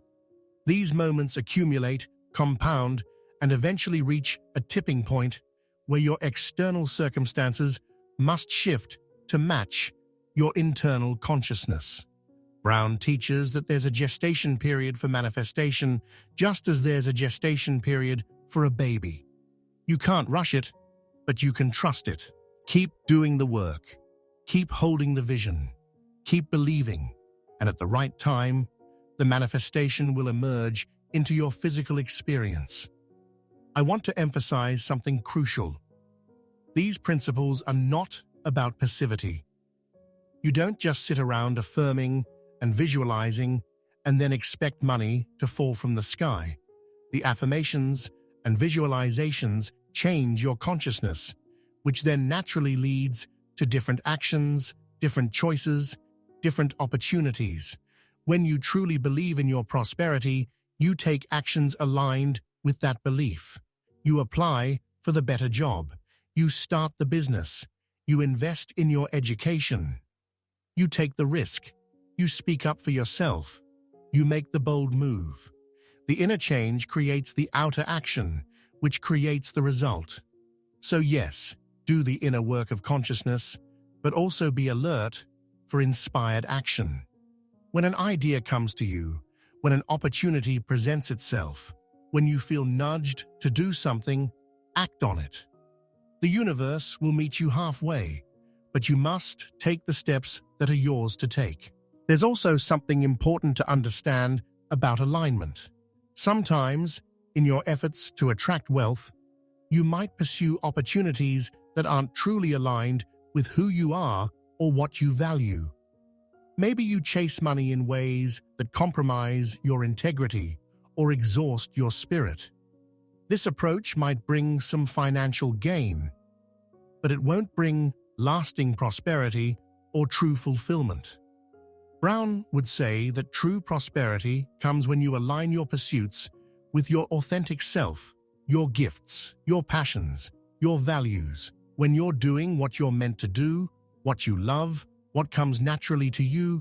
These moments accumulate, compound, and eventually reach a tipping point where your external circumstances must shift to match your internal consciousness. Brown teaches that there's a gestation period for manifestation, just as there's a gestation period for a baby. You can't rush it, but you can trust it. Keep doing the work. Keep holding the vision. Keep believing. And at the right time, the manifestation will emerge into your physical experience. I want to emphasize something crucial. These principles are not about passivity. You don't just sit around affirming and visualizing and then expect money to fall from the sky. The affirmations and visualizations change your consciousness, which then naturally leads to different actions, different choices, different opportunities. When you truly believe in your prosperity, you take actions aligned with that belief. You apply for the better job. You start the business. You invest in your education. You take the risk. You speak up for yourself. You make the bold move. The inner change creates the outer action, which creates the result. So yes, do the inner work of consciousness, but also be alert for inspired action. When an idea comes to you, when an opportunity presents itself, when you feel nudged to do something, act on it. The universe will meet you halfway, but you must take the steps that are yours to take. There's also something important to understand about alignment. Sometimes, in your efforts to attract wealth, you might pursue opportunities that aren't truly aligned with who you are or what you value. Maybe you chase money in ways that compromise your integrity or exhaust your spirit. This approach might bring some financial gain, but it won't bring lasting prosperity or true fulfillment. Brown would say that true prosperity comes when you align your pursuits with your authentic self, your gifts, your passions, your values. When you're doing what you're meant to do, what you love, what comes naturally to you,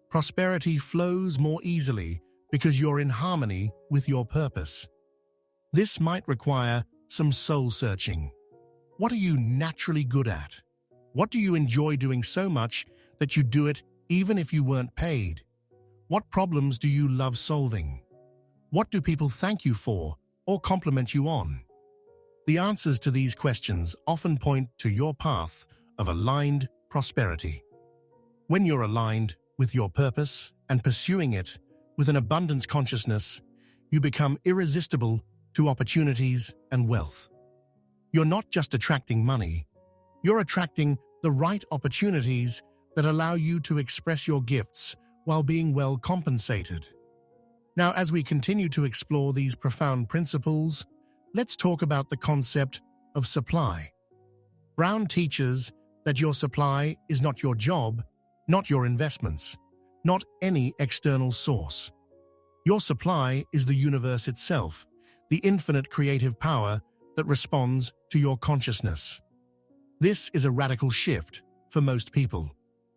prosperity flows more easily because you're in harmony with your purpose. This might require some soul-searching. What are you naturally good at? What do you enjoy doing so much that you do it even if you weren't paid? What problems do you love solving? What do people thank you for or compliment you on? The answers to these questions often point to your path of aligned prosperity. When you're aligned with your purpose and pursuing it with an abundance consciousness, you become irresistible to opportunities and wealth. You're not just attracting money, you're attracting the right opportunities that allow you to express your gifts while being well compensated. Now, as we continue to explore these profound principles, let's talk about the concept of supply. Brown teaches that your supply is not your job, not your investments, not any external source. Your supply is the universe itself, the infinite creative power that responds to your consciousness. This is a radical shift for most people.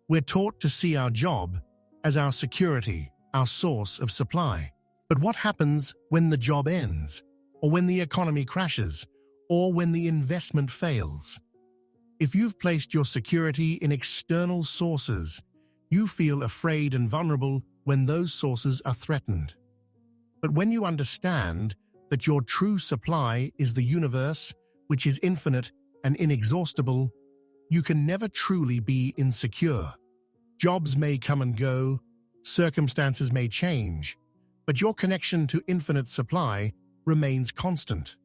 We're taught to see our job as our security, our source of supply. But what happens when the job ends, or when the economy crashes, or when the investment fails? If you've placed your security in external sources, you feel afraid and vulnerable when those sources are threatened. But when you understand that your true supply is the universe, which is infinite and inexhaustible, you can never truly be insecure. Jobs may come and go, circumstances may change, but your connection to infinite supply remains constant.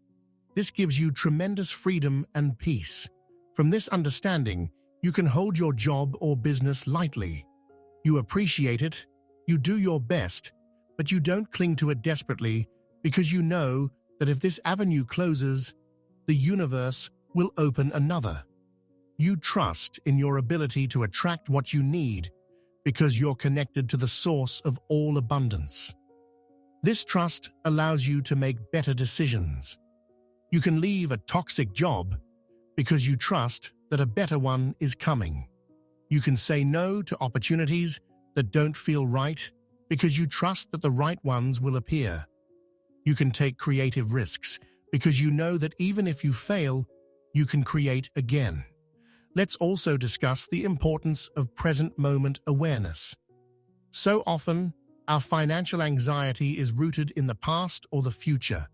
This gives you tremendous freedom and peace. From this understanding, you can hold your job or business lightly. You appreciate it, you do your best, but you don't cling to it desperately because you know that if this avenue closes, the universe will open another. You trust in your ability to attract what you need because you're connected to the source of all abundance. This trust allows you to make better decisions. You can leave a toxic job because you trust that a better one is coming. You can say no to opportunities that don't feel right because you trust that the right ones will appear. You can take creative risks because you know that even if you fail, you can create again. Let's also discuss the importance of present moment awareness. So often, our financial anxiety is rooted in the past or the future.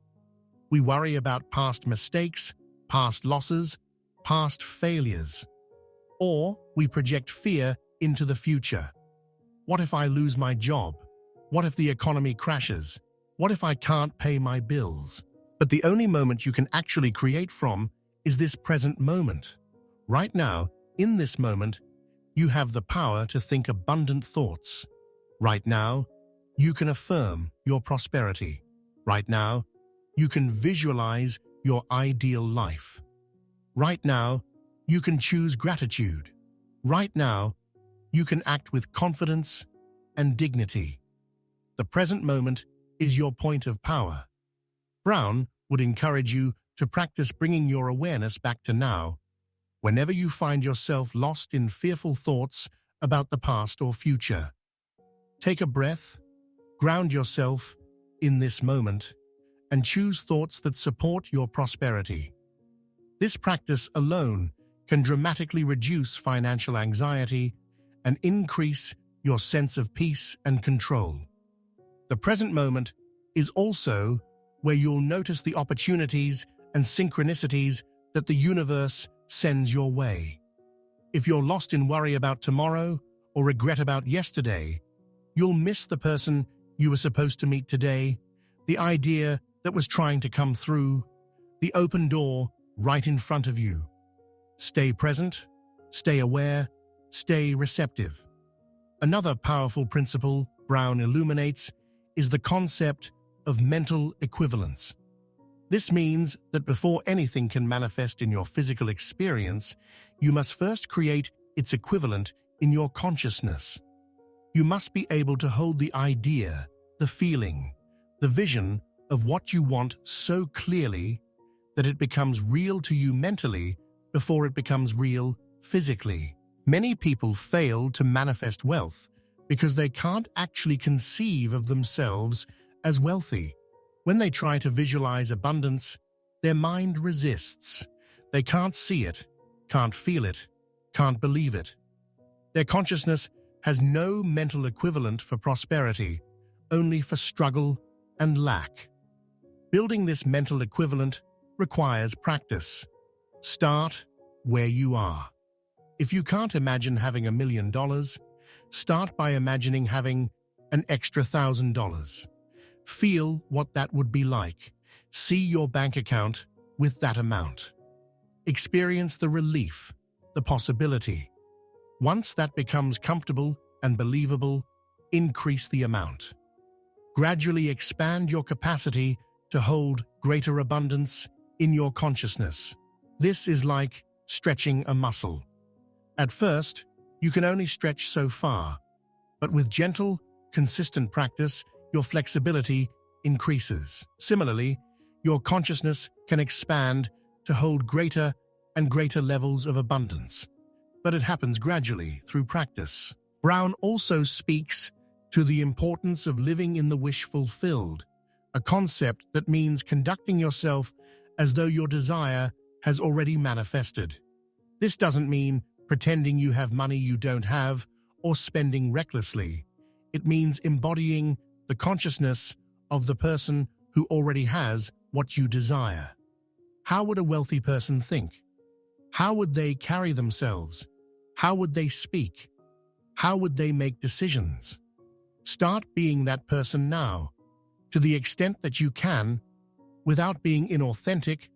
We worry about past mistakes, past losses, past failures. Or we project fear into the future. What if I lose my job? What if the economy crashes? What if I can't pay my bills? But the only moment you can actually create from is this present moment. Right now, in this moment, you have the power to think abundant thoughts. Right now, you can affirm your prosperity. Right now, you can visualize your ideal life. Right now, you can choose gratitude. Right now, you can act with confidence and dignity. The present moment is your point of power. Brown would encourage you to practice bringing your awareness back to now whenever you find yourself lost in fearful thoughts about the past or future. Take a breath, ground yourself in this moment, and choose thoughts that support your prosperity. This practice alone can dramatically reduce financial anxiety and increase your sense of peace and control. The present moment is also where you'll notice the opportunities and synchronicities that the universe sends your way. If you're lost in worry about tomorrow or regret about yesterday, you'll miss the person you were supposed to meet today, the idea that was trying to come through, the open door right in front of you. Stay present, stay aware, stay receptive. Another powerful principle Brown illuminates is the concept of mental equivalence. This means that before anything can manifest in your physical experience, you must first create its equivalent in your consciousness. You must be able to hold the idea, the feeling, the vision of what you want so clearly that it becomes real to you mentally before it becomes real physically. Many people fail to manifest wealth because they can't actually conceive of themselves as wealthy. When they try to visualize abundance, their mind resists. They can't see it, can't feel it, can't believe it. Their consciousness has no mental equivalent for prosperity, only for struggle and lack. Building this mental equivalent requires practice. Start where you are. If you can't imagine having $1 million, start by imagining having an extra $1,000. Feel what that would be like. See your bank account with that amount. Experience the relief, the possibility. Once that becomes comfortable and believable, increase the amount. Gradually expand your capacity to hold greater abundance in your consciousness. This is like stretching a muscle. At first, you can only stretch so far, but with gentle, consistent practice, your flexibility increases. Similarly, your consciousness can expand to hold greater and greater levels of abundance, but it happens gradually through practice. Brown also speaks to the importance of living in the wish fulfilled, a concept that means conducting yourself as though your desire has already manifested. This doesn't mean pretending you have money you don't have or spending recklessly. It means embodying the consciousness of the person who already has what you desire. How would a wealthy person think? How would they carry themselves? How would they speak? How would they make decisions? Start being that person now, to the extent that you can, without being inauthentic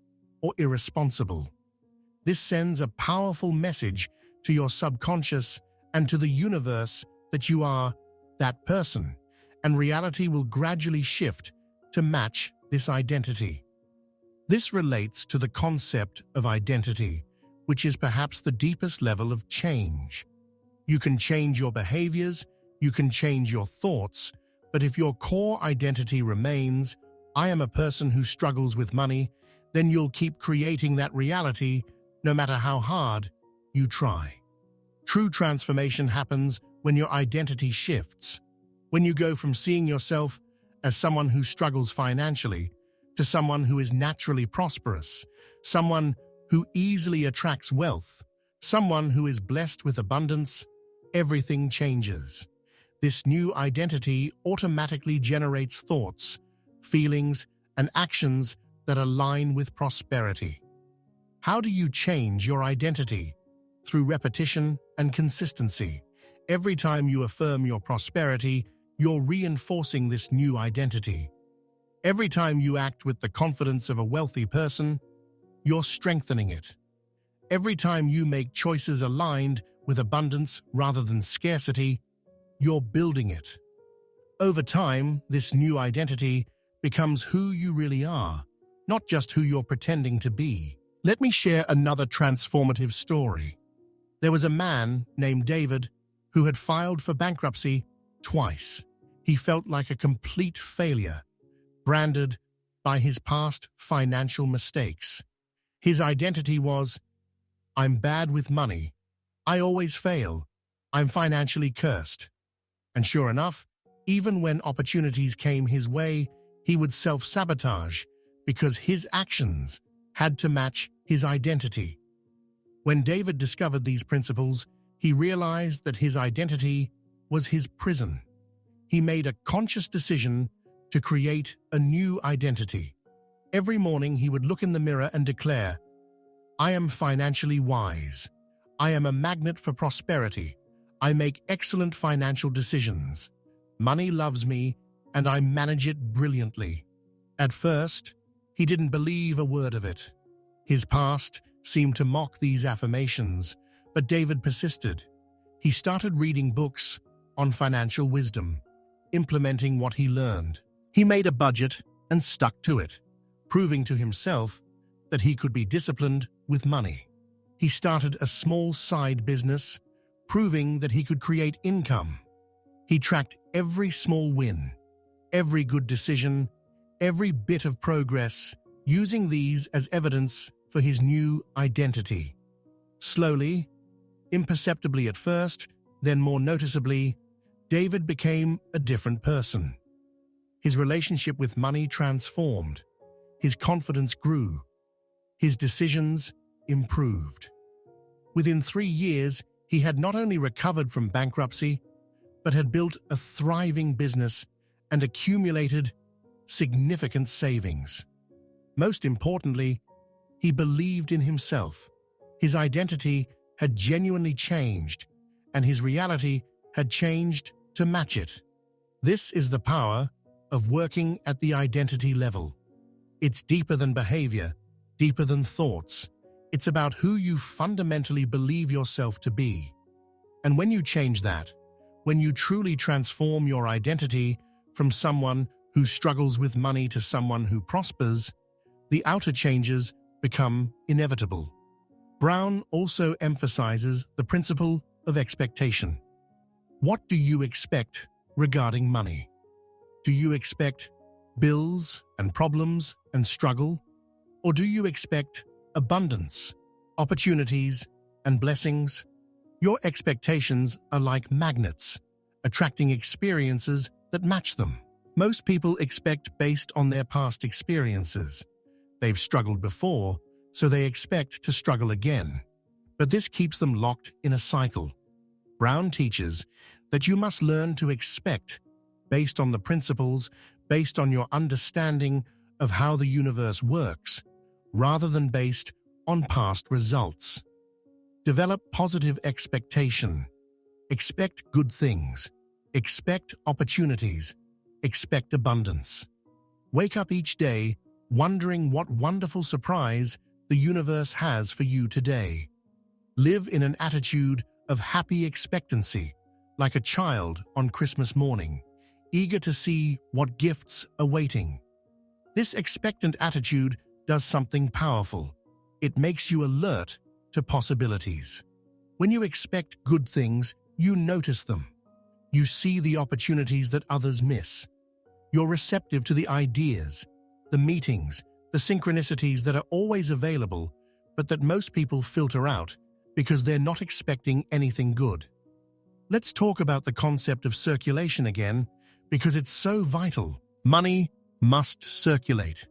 or irresponsible. This sends a powerful message to your subconscious and to the universe that you are that person, and reality will gradually shift to match this identity. This relates to the concept of identity, which is perhaps the deepest level of change. You can change your behaviors, you can change your thoughts, but if your core identity remains, I am a person who struggles with money, then you'll keep creating that reality no matter how hard you try. True transformation happens when your identity shifts, when you go from seeing yourself as someone who struggles financially to someone who is naturally prosperous, someone who easily attracts wealth, someone who is blessed with abundance. Everything changes. This new identity automatically generates thoughts, feelings, and actions that align with prosperity. How do you change your identity? Through repetition and consistency. Every time you affirm your prosperity, you're reinforcing this new identity. Every time you act with the confidence of a wealthy person, you're strengthening it. Every time you make choices aligned with abundance rather than scarcity, you're building it. Over time, this new identity becomes who you really are, not just who you're pretending to be. Let me share another transformative story. There was a man named David who had filed for bankruptcy twice. He felt like a complete failure, branded by his past financial mistakes. His identity was, "I'm bad with money. I always fail. I'm financially cursed." And sure enough, even when opportunities came his way, he would self-sabotage because his actions had to match his identity. When David discovered these principles, he realized that his identity was his prison. He made a conscious decision to create a new identity. Every morning he would look in the mirror and declare, "I am financially wise. I am a magnet for prosperity. I make excellent financial decisions. Money loves me, and I manage it brilliantly." At first, he didn't believe a word of it. His past seemed to mock these affirmations, but David persisted. He started reading books on financial wisdom, implementing what he learned. He made a budget and stuck to it, proving to himself that he could be disciplined with money. He started a small side business, proving that he could create income. He tracked every small win, every good decision, every bit of progress, using these as evidence for his new identity. Slowly, imperceptibly at first, then more noticeably, David became a different person. His relationship with money transformed. His confidence grew. His decisions improved. Within 3 years, he had not only recovered from bankruptcy, but had built a thriving business and accumulated significant savings. Most importantly, he believed in himself. His identity had genuinely changed, and his reality had changed to match it. This is the power of working at the identity level. It's deeper than behavior, deeper than thoughts. It's about who you fundamentally believe yourself to be. And when you change that, when you truly transform your identity from someone who struggles with money to someone who prospers, the outer changes become inevitable. Brown also emphasizes the principle of expectation. What do you expect regarding money? Do you expect bills and problems and struggle? Or do you expect abundance, opportunities, and blessings? Your expectations are like magnets, attracting experiences that match them. Most people expect based on their past experiences. They've struggled before, so they expect to struggle again. But this keeps them locked in a cycle. Brown teaches that you must learn to expect based on the principles, based on your understanding of how the universe works, rather than based on past results. Develop positive expectation. Expect good things. Expect opportunities. Expect abundance. Wake up each day wondering what wonderful surprise the universe has for you today. Live in an attitude of happy expectancy, like a child on Christmas morning, eager to see what gifts are waiting. This expectant attitude does something powerful. It makes you alert to possibilities. When you expect good things, you notice them. You see the opportunities that others miss. You're receptive to the ideas, the meetings, the synchronicities that are always available, but that most people filter out because they're not expecting anything good. Let's talk about the concept of circulation again, because it's so vital. Money must circulate.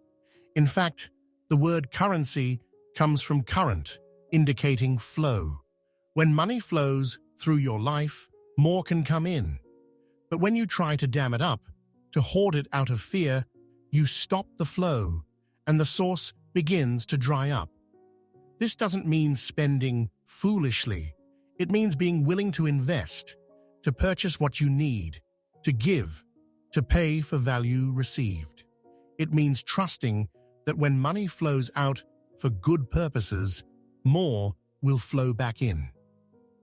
In fact, the word currency comes from current, indicating flow. When money flows through your life, more can come in. But when you try to dam it up, to hoard it out of fear, you stop the flow, and the source begins to dry up. This doesn't mean spending foolishly. It means being willing to invest, to purchase what you need, to give, to pay for value received. It means trusting that when money flows out for good purposes, more will flow back in.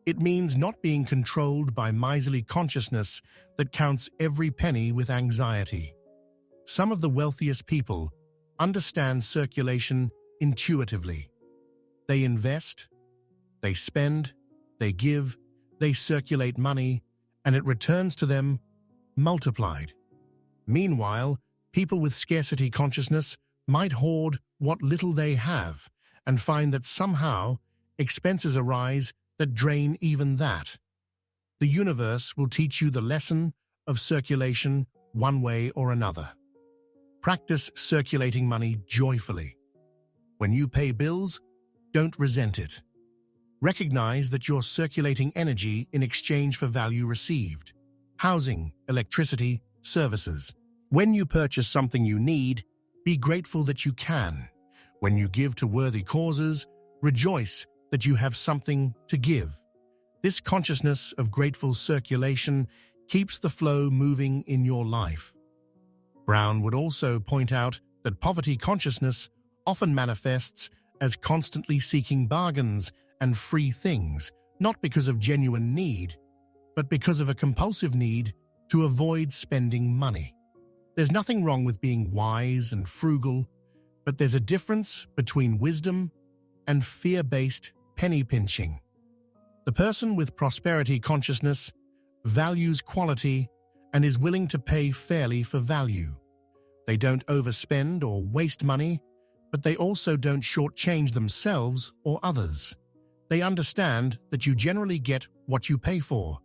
It means not being controlled by miserly consciousness that counts every penny with anxiety. Some of the wealthiest people understand circulation intuitively. They invest, they spend, they give, they circulate money, and it returns to them multiplied. Meanwhile, People with scarcity consciousness might hoard what little they have and find that somehow expenses arise that drain even that. The universe will teach you the lesson of circulation one way or another. Practice circulating money joyfully. When you pay bills, don't resent it. Recognize that you're circulating energy in exchange for value received. Housing, electricity, services. When you purchase something you need, be grateful that you can. When you give to worthy causes, rejoice that you have something to give. This consciousness of grateful circulation keeps the flow moving in your life. Brown would also point out that poverty consciousness often manifests as constantly seeking bargains and free things, not because of genuine need, but because of a compulsive need to avoid spending money. There's nothing wrong with being wise and frugal, but there's a difference between wisdom and fear-based penny pinching. The person with prosperity consciousness values quality and is willing to pay fairly for value. They don't overspend or waste money, but they also don't shortchange themselves or others. They understand that you generally get what you pay for,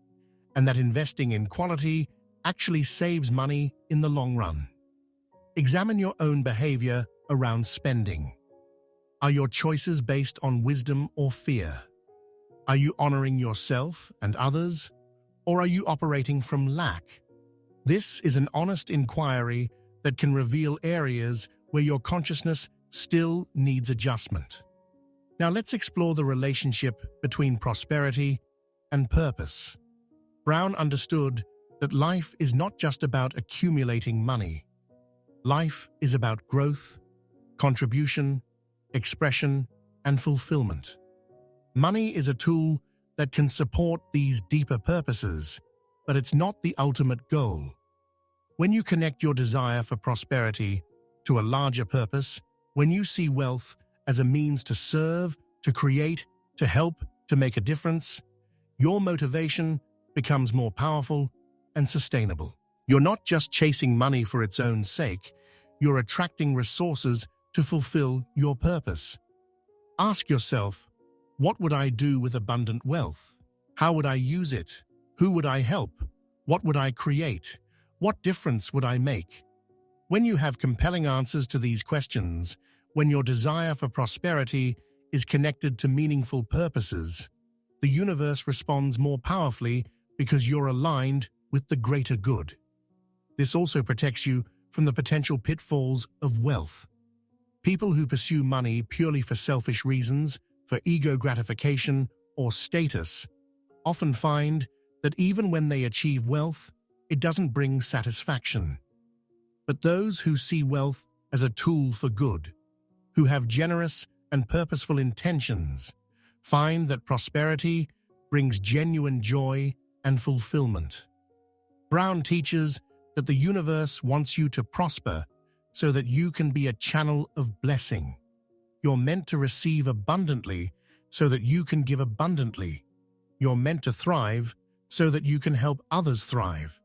and that investing in quality actually saves money in the long run. Examine your own behavior around spending. Are your choices based on wisdom or fear? Are you honoring yourself and others, or are you operating from lack? This is an honest inquiry that can reveal areas where your consciousness still needs adjustment. Now let's explore the relationship between prosperity and purpose. Brown understood that life is not just about accumulating money. Life is about growth, contribution, expression, and fulfillment. Money is a tool that can support these deeper purposes, but it's not the ultimate goal. When you connect your desire for prosperity to a larger purpose, when you see wealth as a means to serve, to create, to help, to make a difference, your motivation becomes more powerful and sustainable. You're not just chasing money for its own sake, you're attracting resources to fulfill your purpose. Ask yourself, what would I do with abundant wealth? How would I use it? Who would I help? What would I create? What difference would I make? When you have compelling answers to these questions, when your desire for prosperity is connected to meaningful purposes, the universe responds more powerfully because you're aligned with the greater good. This also protects you from the potential pitfalls of wealth. People who pursue money purely for selfish reasons, for ego gratification or status, often find that even when they achieve wealth, it doesn't bring satisfaction. But those who see wealth as a tool for good, who have generous and purposeful intentions, find that prosperity brings genuine joy and fulfillment. Brown teaches that the universe wants you to prosper so that you can be a channel of blessing. You're meant to receive abundantly so that you can give abundantly. You're meant to thrive so that you can help others thrive.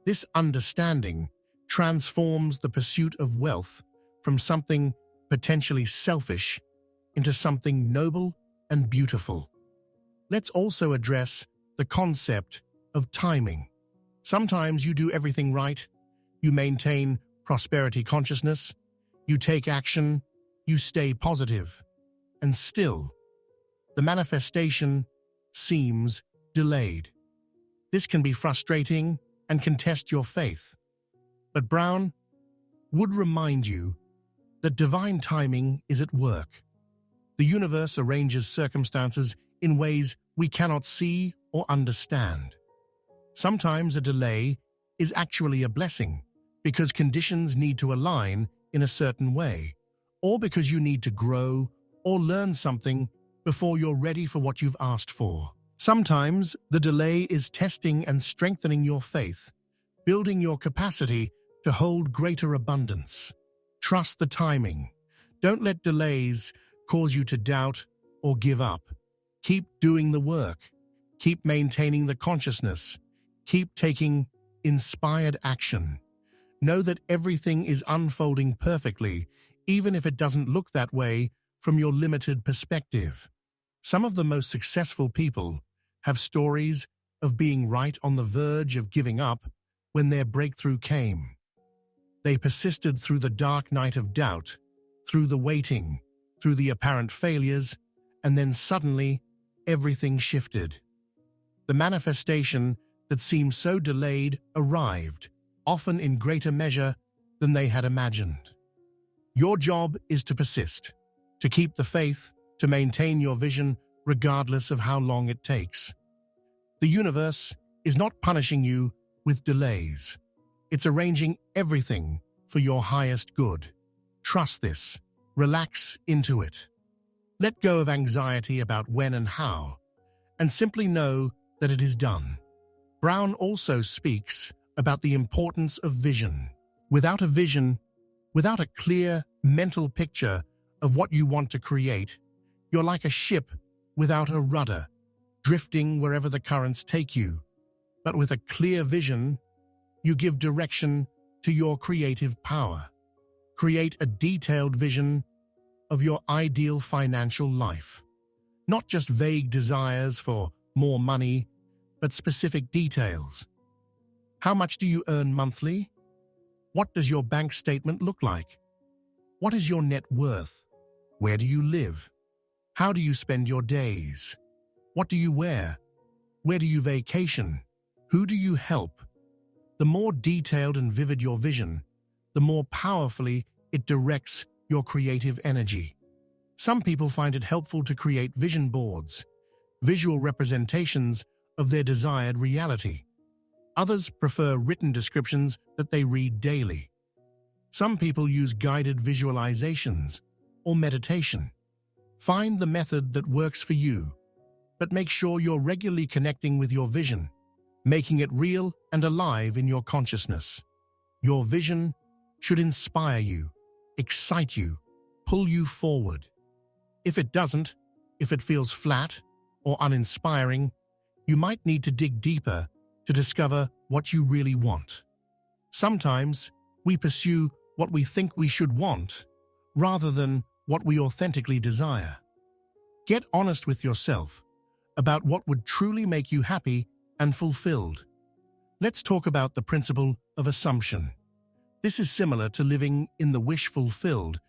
This understanding transforms the pursuit of wealth from something potentially selfish into something noble and beautiful. Let's also address the concept of timing. Sometimes you do everything right, you maintain prosperity consciousness, you take action, you stay positive, and still, the manifestation seems delayed. This can be frustrating and can test your faith. But Brown would remind you that divine timing is at work. The universe arranges circumstances in ways we cannot see or understand. Sometimes a delay is actually a blessing because conditions need to align in a certain way, or because you need to grow or learn something before you're ready for what you've asked for. Sometimes the delay is testing and strengthening your faith, building your capacity to hold greater abundance. Trust the timing. Don't let delays cause you to doubt or give up. Keep doing the work. Keep maintaining the consciousness. Keep taking inspired action. Know that everything is unfolding perfectly, even if it doesn't look that way from your limited perspective. Some of the most successful people have stories of being right on the verge of giving up when their breakthrough came. They persisted through the dark night of doubt, through the waiting, through the apparent failures, and then suddenly everything shifted. The manifestation that seemed so delayed arrived, often in greater measure than they had imagined. Your job is to persist, to keep the faith, to maintain your vision regardless of how long it takes. The universe is not punishing you with delays. It's arranging everything for your highest good. Trust this. Relax into it. Let go of anxiety about when and how, and simply know that it is done. Brown also speaks about the importance of vision. Without a vision, without a clear mental picture of what you want to create, you're like a ship without a rudder, drifting wherever the currents take you. But with a clear vision, you give direction to your creative power. Create a detailed vision of your ideal financial life. Not just vague desires for more money, but specific details. How much do you earn monthly? What does your bank statement look like? What is your net worth? Where do you live? How do you spend your days? What do you wear? Where do you vacation? Who do you help? The more detailed and vivid your vision, the more powerfully it directs your creative energy. Some people find it helpful to create vision boards, visual representations of their desired reality. Others prefer written descriptions that they read daily. Some people use guided visualizations or meditation. Find the method that works for you, but make sure you're regularly connecting with your vision, making it real and alive in your consciousness. Your vision should inspire you, excite you, pull you forward. If it doesn't, if it feels flat or uninspiring, you might need to dig deeper to discover what you really want. Sometimes we pursue what we think we should want rather than what we authentically desire. Get honest with yourself about what would truly make you happy and fulfilled. Let's talk about the principle of assumption. This is similar to living in the wish fulfilled,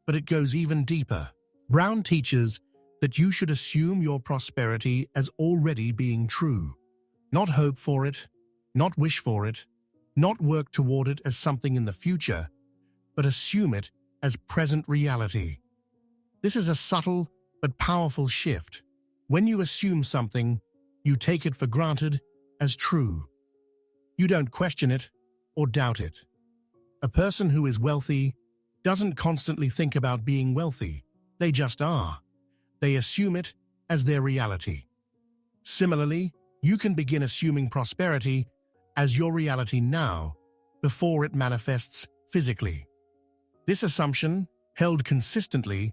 but it goes even deeper. Brown teaches that you should assume your prosperity as already being true. Not hope for it, not wish for it, not work toward it as something in the future, but assume it as present reality. This is a subtle but powerful shift. When you assume something, you take it for granted as true. You don't question it or doubt it. A person who is wealthy doesn't constantly think about being wealthy. They just are. They assume it as their reality. Similarly, you can begin assuming prosperity as your reality now, before it manifests physically. This assumption, held consistently,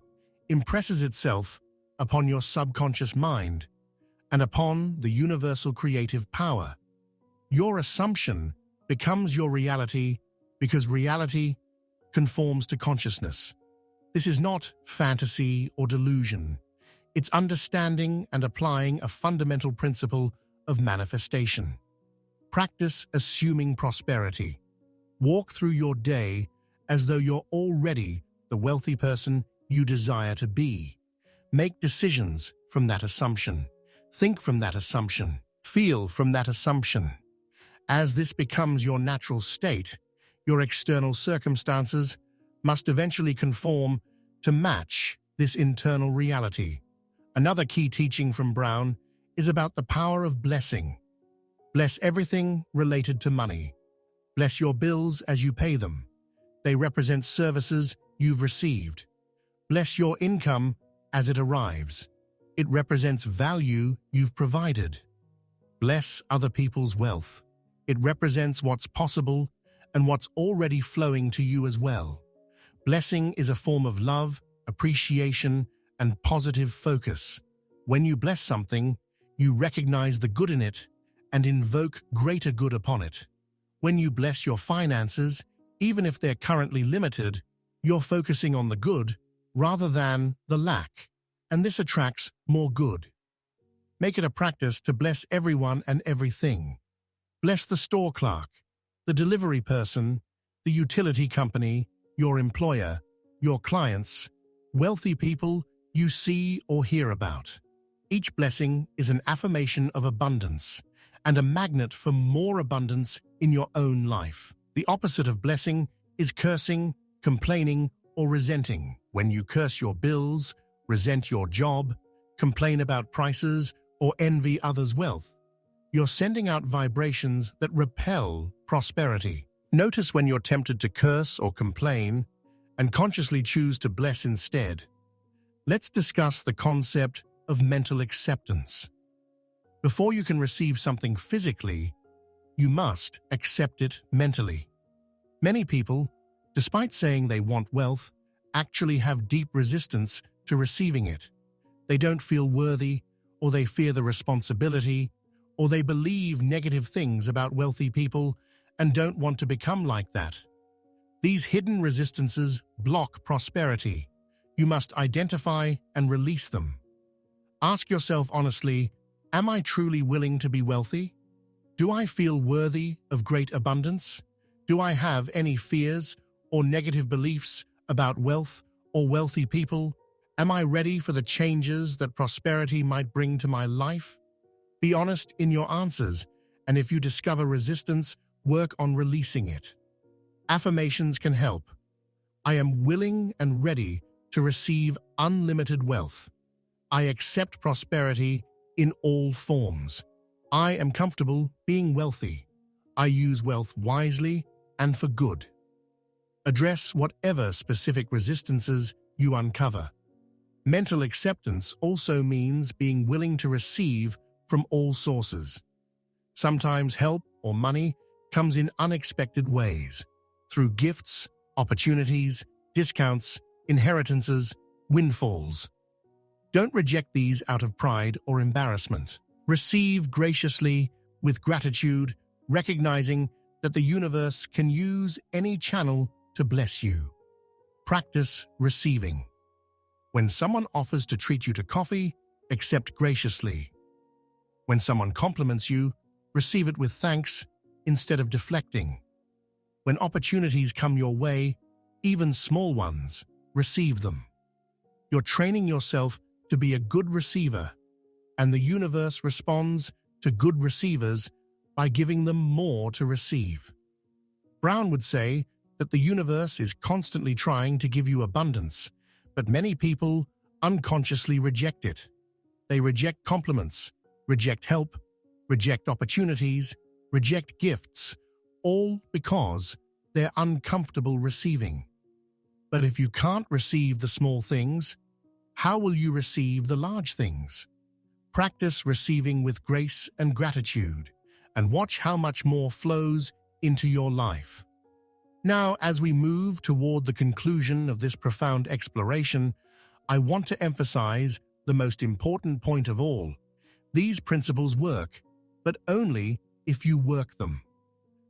impresses itself upon your subconscious mind and upon the universal creative power. Your assumption becomes your reality because reality conforms to consciousness. This is not fantasy or delusion. It's understanding and applying a fundamental principle of manifestation. Practice assuming prosperity. Walk through your day as though you're already the wealthy person you desire to be. Make decisions from that assumption. Think from that assumption. Feel from that assumption. As this becomes your natural state, your external circumstances must eventually conform to match this internal reality. Another key teaching from Brown is about the power of blessing. Bless everything related to money. Bless your bills as you pay them. They represent services you've received. Bless your income as it arrives. It represents value you've provided. Bless other people's wealth. It represents what's possible and what's already flowing to you as well. Blessing is a form of love, appreciation, and positive focus. When you bless something, you recognize the good in it and invoke greater good upon it. When you bless your finances, Even if they're currently limited, you're focusing on the good rather than the lack, and this attracts more good. Make it a practice to bless everyone and everything. Bless the store clerk, the delivery person, the utility company, your employer, your clients, wealthy people you see or hear about. Each blessing is an affirmation of abundance and a magnet for more abundance in your own life. The opposite of blessing is cursing, complaining, or resenting. When you curse your bills, resent your job, complain about prices, or envy others' wealth, you're sending out vibrations that repel prosperity. Notice when you're tempted to curse or complain and consciously choose to bless instead. Let's discuss the concept of mental acceptance. Before you can receive something physically, you must accept it mentally. Many people, despite saying they want wealth, actually have deep resistance to receiving it. They don't feel worthy, or they fear the responsibility, or they believe negative things about wealthy people and don't want to become like that. These hidden resistances block prosperity. You must identify and release them. Ask yourself honestly, am I truly willing to be wealthy? Do I feel worthy of great abundance? Do I have any fears or negative beliefs about wealth or wealthy people? Am I ready for the changes that prosperity might bring to my life? Be honest in your answers, and if you discover resistance, work on releasing it. Affirmations can help. I am willing and ready to receive unlimited wealth. I accept prosperity in all forms. I am comfortable being wealthy. I use wealth wisely and for good. Address whatever specific resistances you uncover. Mental acceptance also means being willing to receive from all sources. Sometimes help or money comes in unexpected ways, through gifts, opportunities, discounts, inheritances, windfalls. Don't reject these out of pride or embarrassment. Receive graciously, with gratitude, recognizing that the universe can use any channel to bless you. Practice receiving. When someone offers to treat you to coffee, accept graciously. When someone compliments you, receive it with thanks instead of deflecting. When opportunities come your way, even small ones, receive them. You're training yourself to be a good receiver, and the universe responds to good receivers by giving them more to receive. Brown would say that the universe is constantly trying to give you abundance, but many people unconsciously reject it. They reject compliments, reject help, reject opportunities, reject gifts, all because they're uncomfortable receiving. But if you can't receive the small things, how will you receive the large things? Practice receiving with grace and gratitude, and watch how much more flows into your life. Now, as we move toward the conclusion of this profound exploration, I want to emphasize the most important point of all. These principles work, but only if you work them.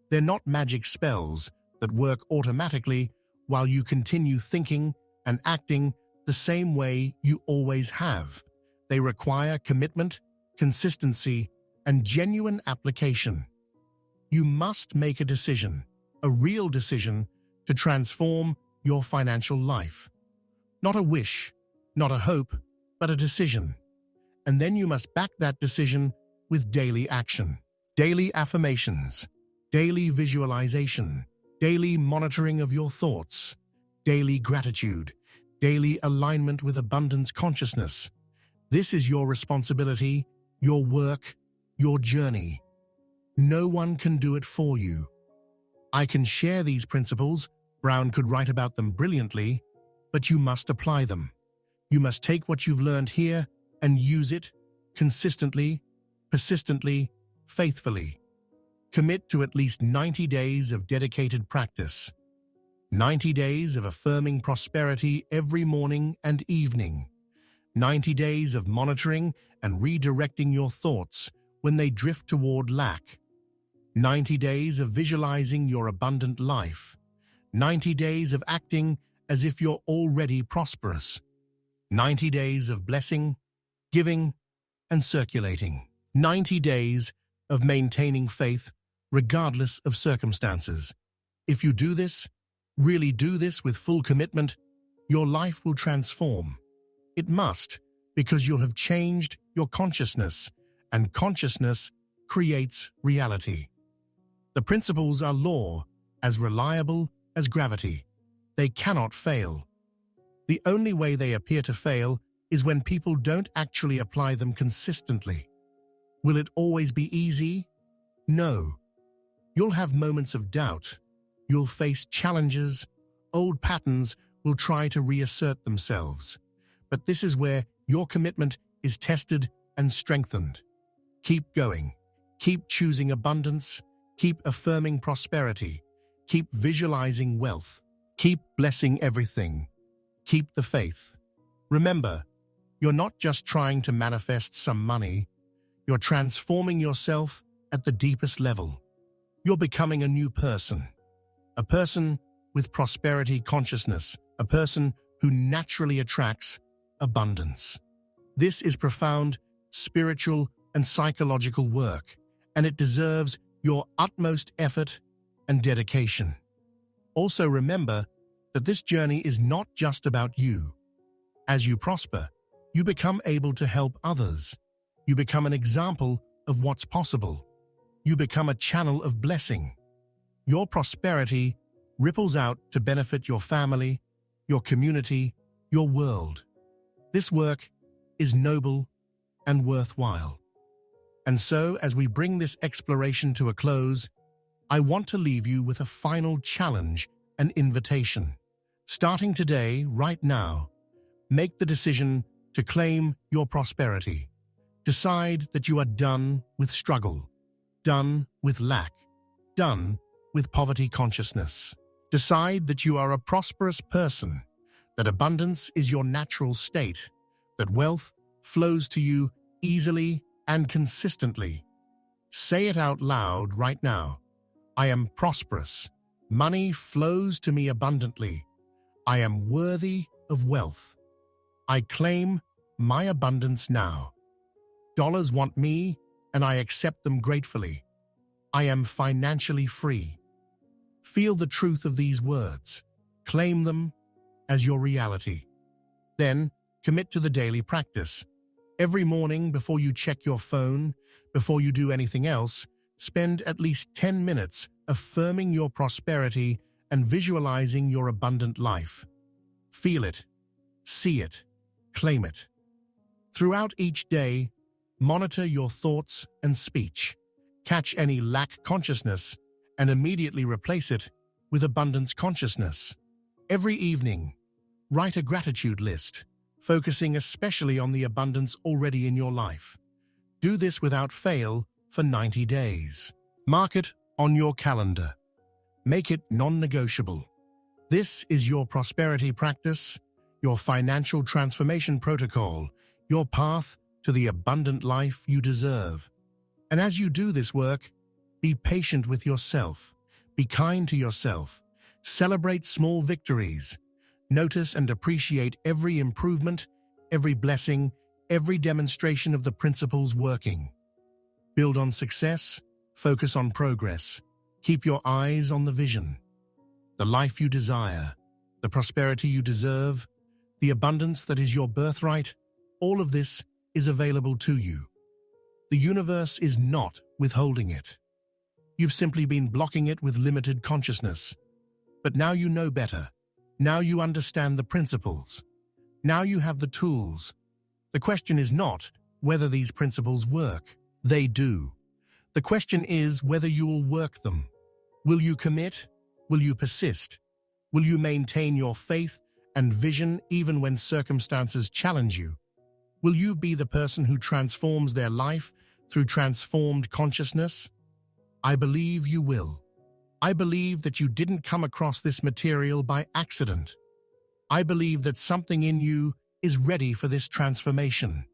They're not magic spells that work automatically while you continue thinking and acting the same way you always have. They require commitment, consistency, and genuine application. You must make a decision, a real decision, to transform your financial life. Not a wish, not a hope, but a decision. And then you must back that decision with daily action. Daily affirmations, daily visualization, daily monitoring of your thoughts, daily gratitude, daily alignment with abundance consciousness. This is your responsibility, your work, your journey. No one can do it for you. I can share these principles, Brown could write about them brilliantly, but you must apply them. You must take what you've learned here and use it consistently, persistently, faithfully. Commit to at least 90 days of dedicated practice. 90 days of affirming prosperity every morning and evening. 90 days of monitoring and redirecting your thoughts when they drift toward lack. 90 days of visualizing your abundant life. 90 days of acting as if you're already prosperous. 90 days of blessing, giving, and circulating. 90 days of maintaining faith regardless of circumstances. If you do this, really do this with full commitment, your life will transform. It must, because you'll have changed your consciousness, and consciousness creates reality. The principles are law, as reliable as gravity. They cannot fail. The only way they appear to fail is when people don't actually apply them consistently. Will it always be easy? No. You'll have moments of doubt. You'll face challenges. Old patterns will try to reassert themselves. But this is where your commitment is tested and strengthened. Keep going. Keep choosing abundance. Keep affirming prosperity. Keep visualizing wealth. Keep blessing everything. Keep the faith. Remember, you're not just trying to manifest some money. You're transforming yourself at the deepest level. You're becoming a new person. A person with prosperity consciousness. A person who naturally attracts abundance. This is profound spiritual and psychological work, and it deserves your utmost effort and dedication. Also remember that this journey is not just about you. As you prosper, you become able to help others. You become an example of what's possible. You become a channel of blessing. Your prosperity ripples out to benefit your family, your community, your world. This work is noble and worthwhile. And so, as we bring this exploration to a close, I want to leave you with a final challenge and invitation. Starting today, right now, make the decision to claim your prosperity. Decide that you are done with struggle, done with lack, done with poverty consciousness. Decide that you are a prosperous person, that abundance is your natural state, that wealth flows to you easily and consistently. Say it out loud right now. I am prosperous. Money flows to me abundantly. I am worthy of wealth. I claim my abundance now. Dollars want me, and I accept them gratefully. I am financially free. Feel the truth of these words. Claim them as your reality. Then, commit to the daily practice. Every morning, before you check your phone, before you do anything else, spend at least 10 minutes affirming your prosperity and visualizing your abundant life. Feel it, see it, claim it. Throughout each day, monitor your thoughts and speech. Catch any lack consciousness and immediately replace it with abundance consciousness. Every evening, write a gratitude list, focusing especially on the abundance already in your life. Do this without fail for 90 days. Mark it on your calendar. Make it non-negotiable. This is your prosperity practice, your financial transformation protocol, your path to the abundant life you deserve. And as you do this work, be patient with yourself. Be kind to yourself. Celebrate small victories. Notice and appreciate every improvement, every blessing, every demonstration of the principles working. Build on success, focus on progress. Keep your eyes on the vision. The life you desire, the prosperity you deserve, the abundance that is your birthright, all of this is available to you. The universe is not withholding it. You've simply been blocking it with limited consciousness. But now you know better. Now you understand the principles. Now you have the tools. The question is not whether these principles work. They do. The question is whether you will work them. Will you commit? Will you persist? Will you maintain your faith and vision even when circumstances challenge you? Will you be the person who transforms their life through transformed consciousness? I believe you will. I believe that you didn't come across this material by accident. I believe that something in you is ready for this transformation,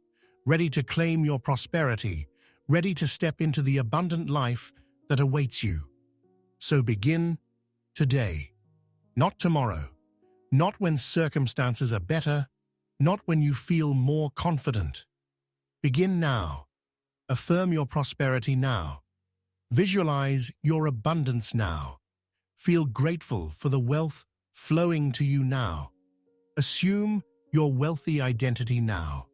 ready to claim your prosperity, ready to step into the abundant life that awaits you. So begin today. Not tomorrow, not when circumstances are better, not when you feel more confident. Begin now. Affirm your prosperity now. Visualize your abundance now. Feel grateful for the wealth flowing to you now. Assume your wealthy identity now.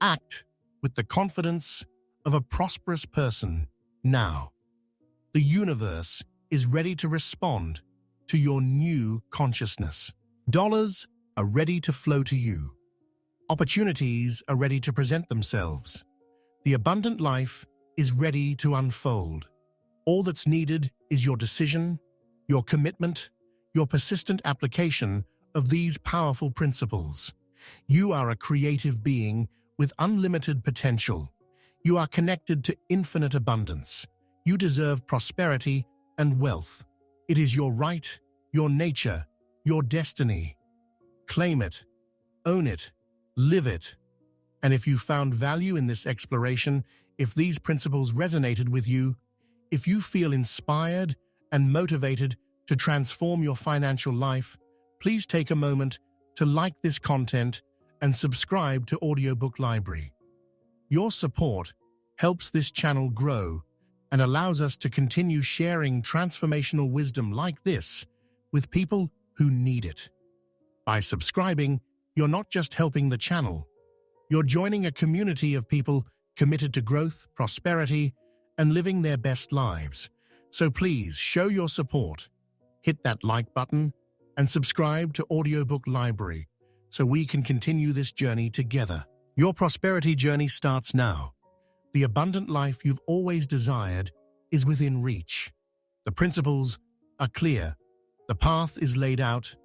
Act with the confidence of a prosperous person now. The universe is ready to respond to your new consciousness. Dollars are ready to flow to you. Opportunities are ready to present themselves. The abundant life is ready to unfold. All that's needed is your decision, your commitment, your persistent application of these powerful principles. You are a creative being with unlimited potential. You are connected to infinite abundance. You deserve prosperity and wealth. It is your right, your nature, your destiny. Claim it, own it, live it. And if you found value in this exploration, if these principles resonated with you, if you feel inspired and motivated to transform your financial life, please take a moment to like this content and subscribe to Audiobook Library. Your support helps this channel grow and allows us to continue sharing transformational wisdom like this with people who need it. By subscribing, you're not just helping the channel, you're joining a community of people committed to growth, prosperity, and living their best lives. So please show your support. Hit that like button and subscribe to Audiobook Library so we can continue this journey together. Your prosperity journey starts now. The abundant life you've always desired is within reach. The principles are clear. The path is laid out.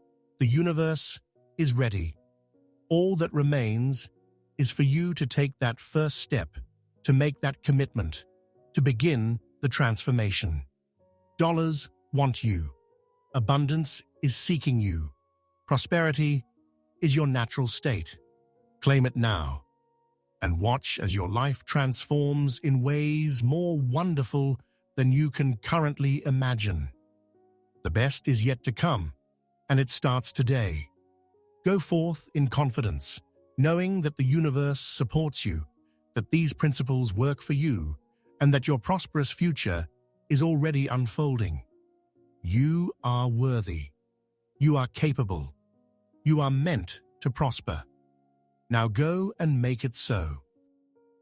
The universe is ready. All that remains is for you to take that first step, to make that commitment, to begin the transformation. Dollars want you. Abundance is seeking you. Prosperity is your natural state. Claim it now and watch as your life transforms in ways more wonderful than you can currently imagine. The best is yet to come, and it starts today. Go forth in confidence, knowing that the universe supports you, that these principles work for you, and that your prosperous future is already unfolding. You are worthy. You are capable. You are meant to prosper. Now go and make it so.